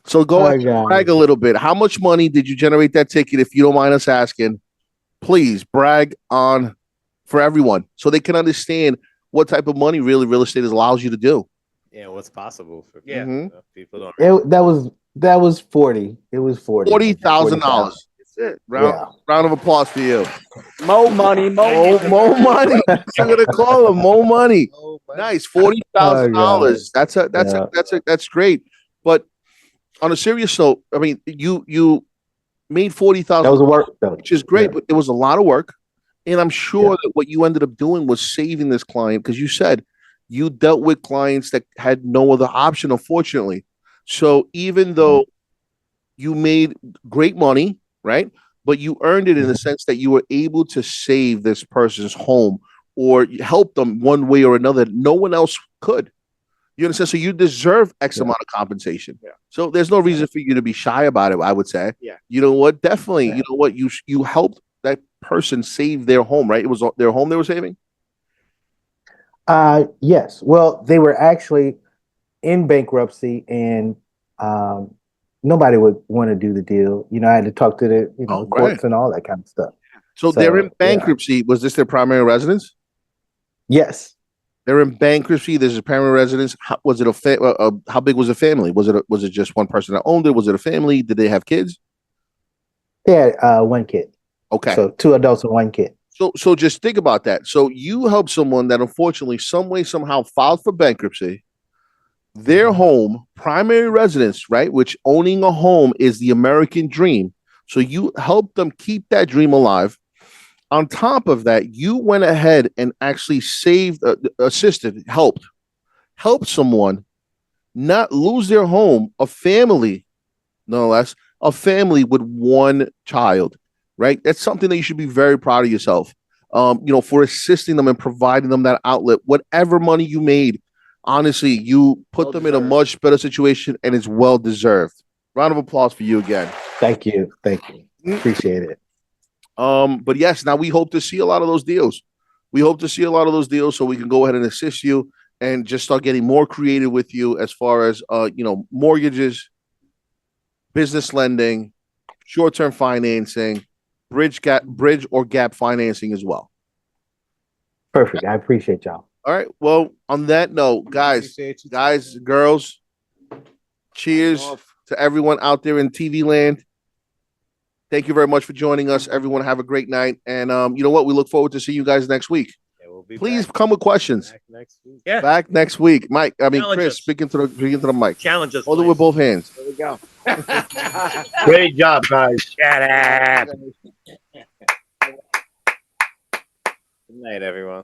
So go ahead and brag a little bit. How much money did you generate that ticket, if you don't mind us asking? Please brag on for everyone so they can understand what type of money really real estate allows you to do. Yeah, what's possible for people don't. That was 40. It was $40,000. $40,000. That's it. Round of applause for you. Mo money. Mo money. I'm gonna call him Mo money. Nice, $40,000. That's great. But on a serious note, I mean, you made $40,000. That was work, though, which is great, but it was a lot of work. And I'm sure that what you ended up doing was saving this client, because you said you dealt with clients that had no other option, unfortunately. So even though you made great money, right, but you earned it in the sense that you were able to save this person's home or help them one way or another, no one else could. You understand? So you deserve X amount of compensation. Yeah. So there's no reason for you to be shy about it, I would say. Yeah. You know what? Definitely. Yeah. You know what? You helped that person save their home, right? It was their home they were saving? Yes. Well, they were actually in bankruptcy, and nobody would want to do the deal. I had to talk to the courts and all that kind of stuff. So they're in bankruptcy. Yeah. Was this their primary residence? Yes. They're in bankruptcy. This is primary residence. Was it how big was the family? Was it just one person that owned it? Was it a family? Did they have kids? They had one kid. Okay. So 2 adults and 1 kid. So just think about that. So you help someone that unfortunately some way, somehow filed for bankruptcy. Their home, primary residence, right? Which owning a home is the American dream. So you help them keep that dream alive. On top of that, you went ahead and actually assisted, helped someone not lose their home, a family, no less, a family with 1 child, right? That's something that you should be very proud of yourself, for assisting them and providing them that outlet. Whatever money you made, honestly, you put them in a much better situation, and it's well-deserved. Round of applause for you again. Thank you. Appreciate it. But yes, now we hope to see a lot of those deals. We hope to see a lot of those deals so we can go ahead and assist you and just start getting more creative with you as far as mortgages, business lending, short-term financing, bridge or gap financing as well. Perfect. I appreciate y'all. All right. Well, on that note, guys, girls, cheers Off. to everyone out there in TV land. Thank you very much for joining us. Everyone have a great night. And you know what? We look forward to seeing you guys next week. Yeah, we'll be Please back, come with questions. back next week. Yeah. Back next week. Chris, Challenges. speaking to the mic. Challenge us. Hold it with both hands. There we go. Great job, guys. Shut up. Good night, everyone.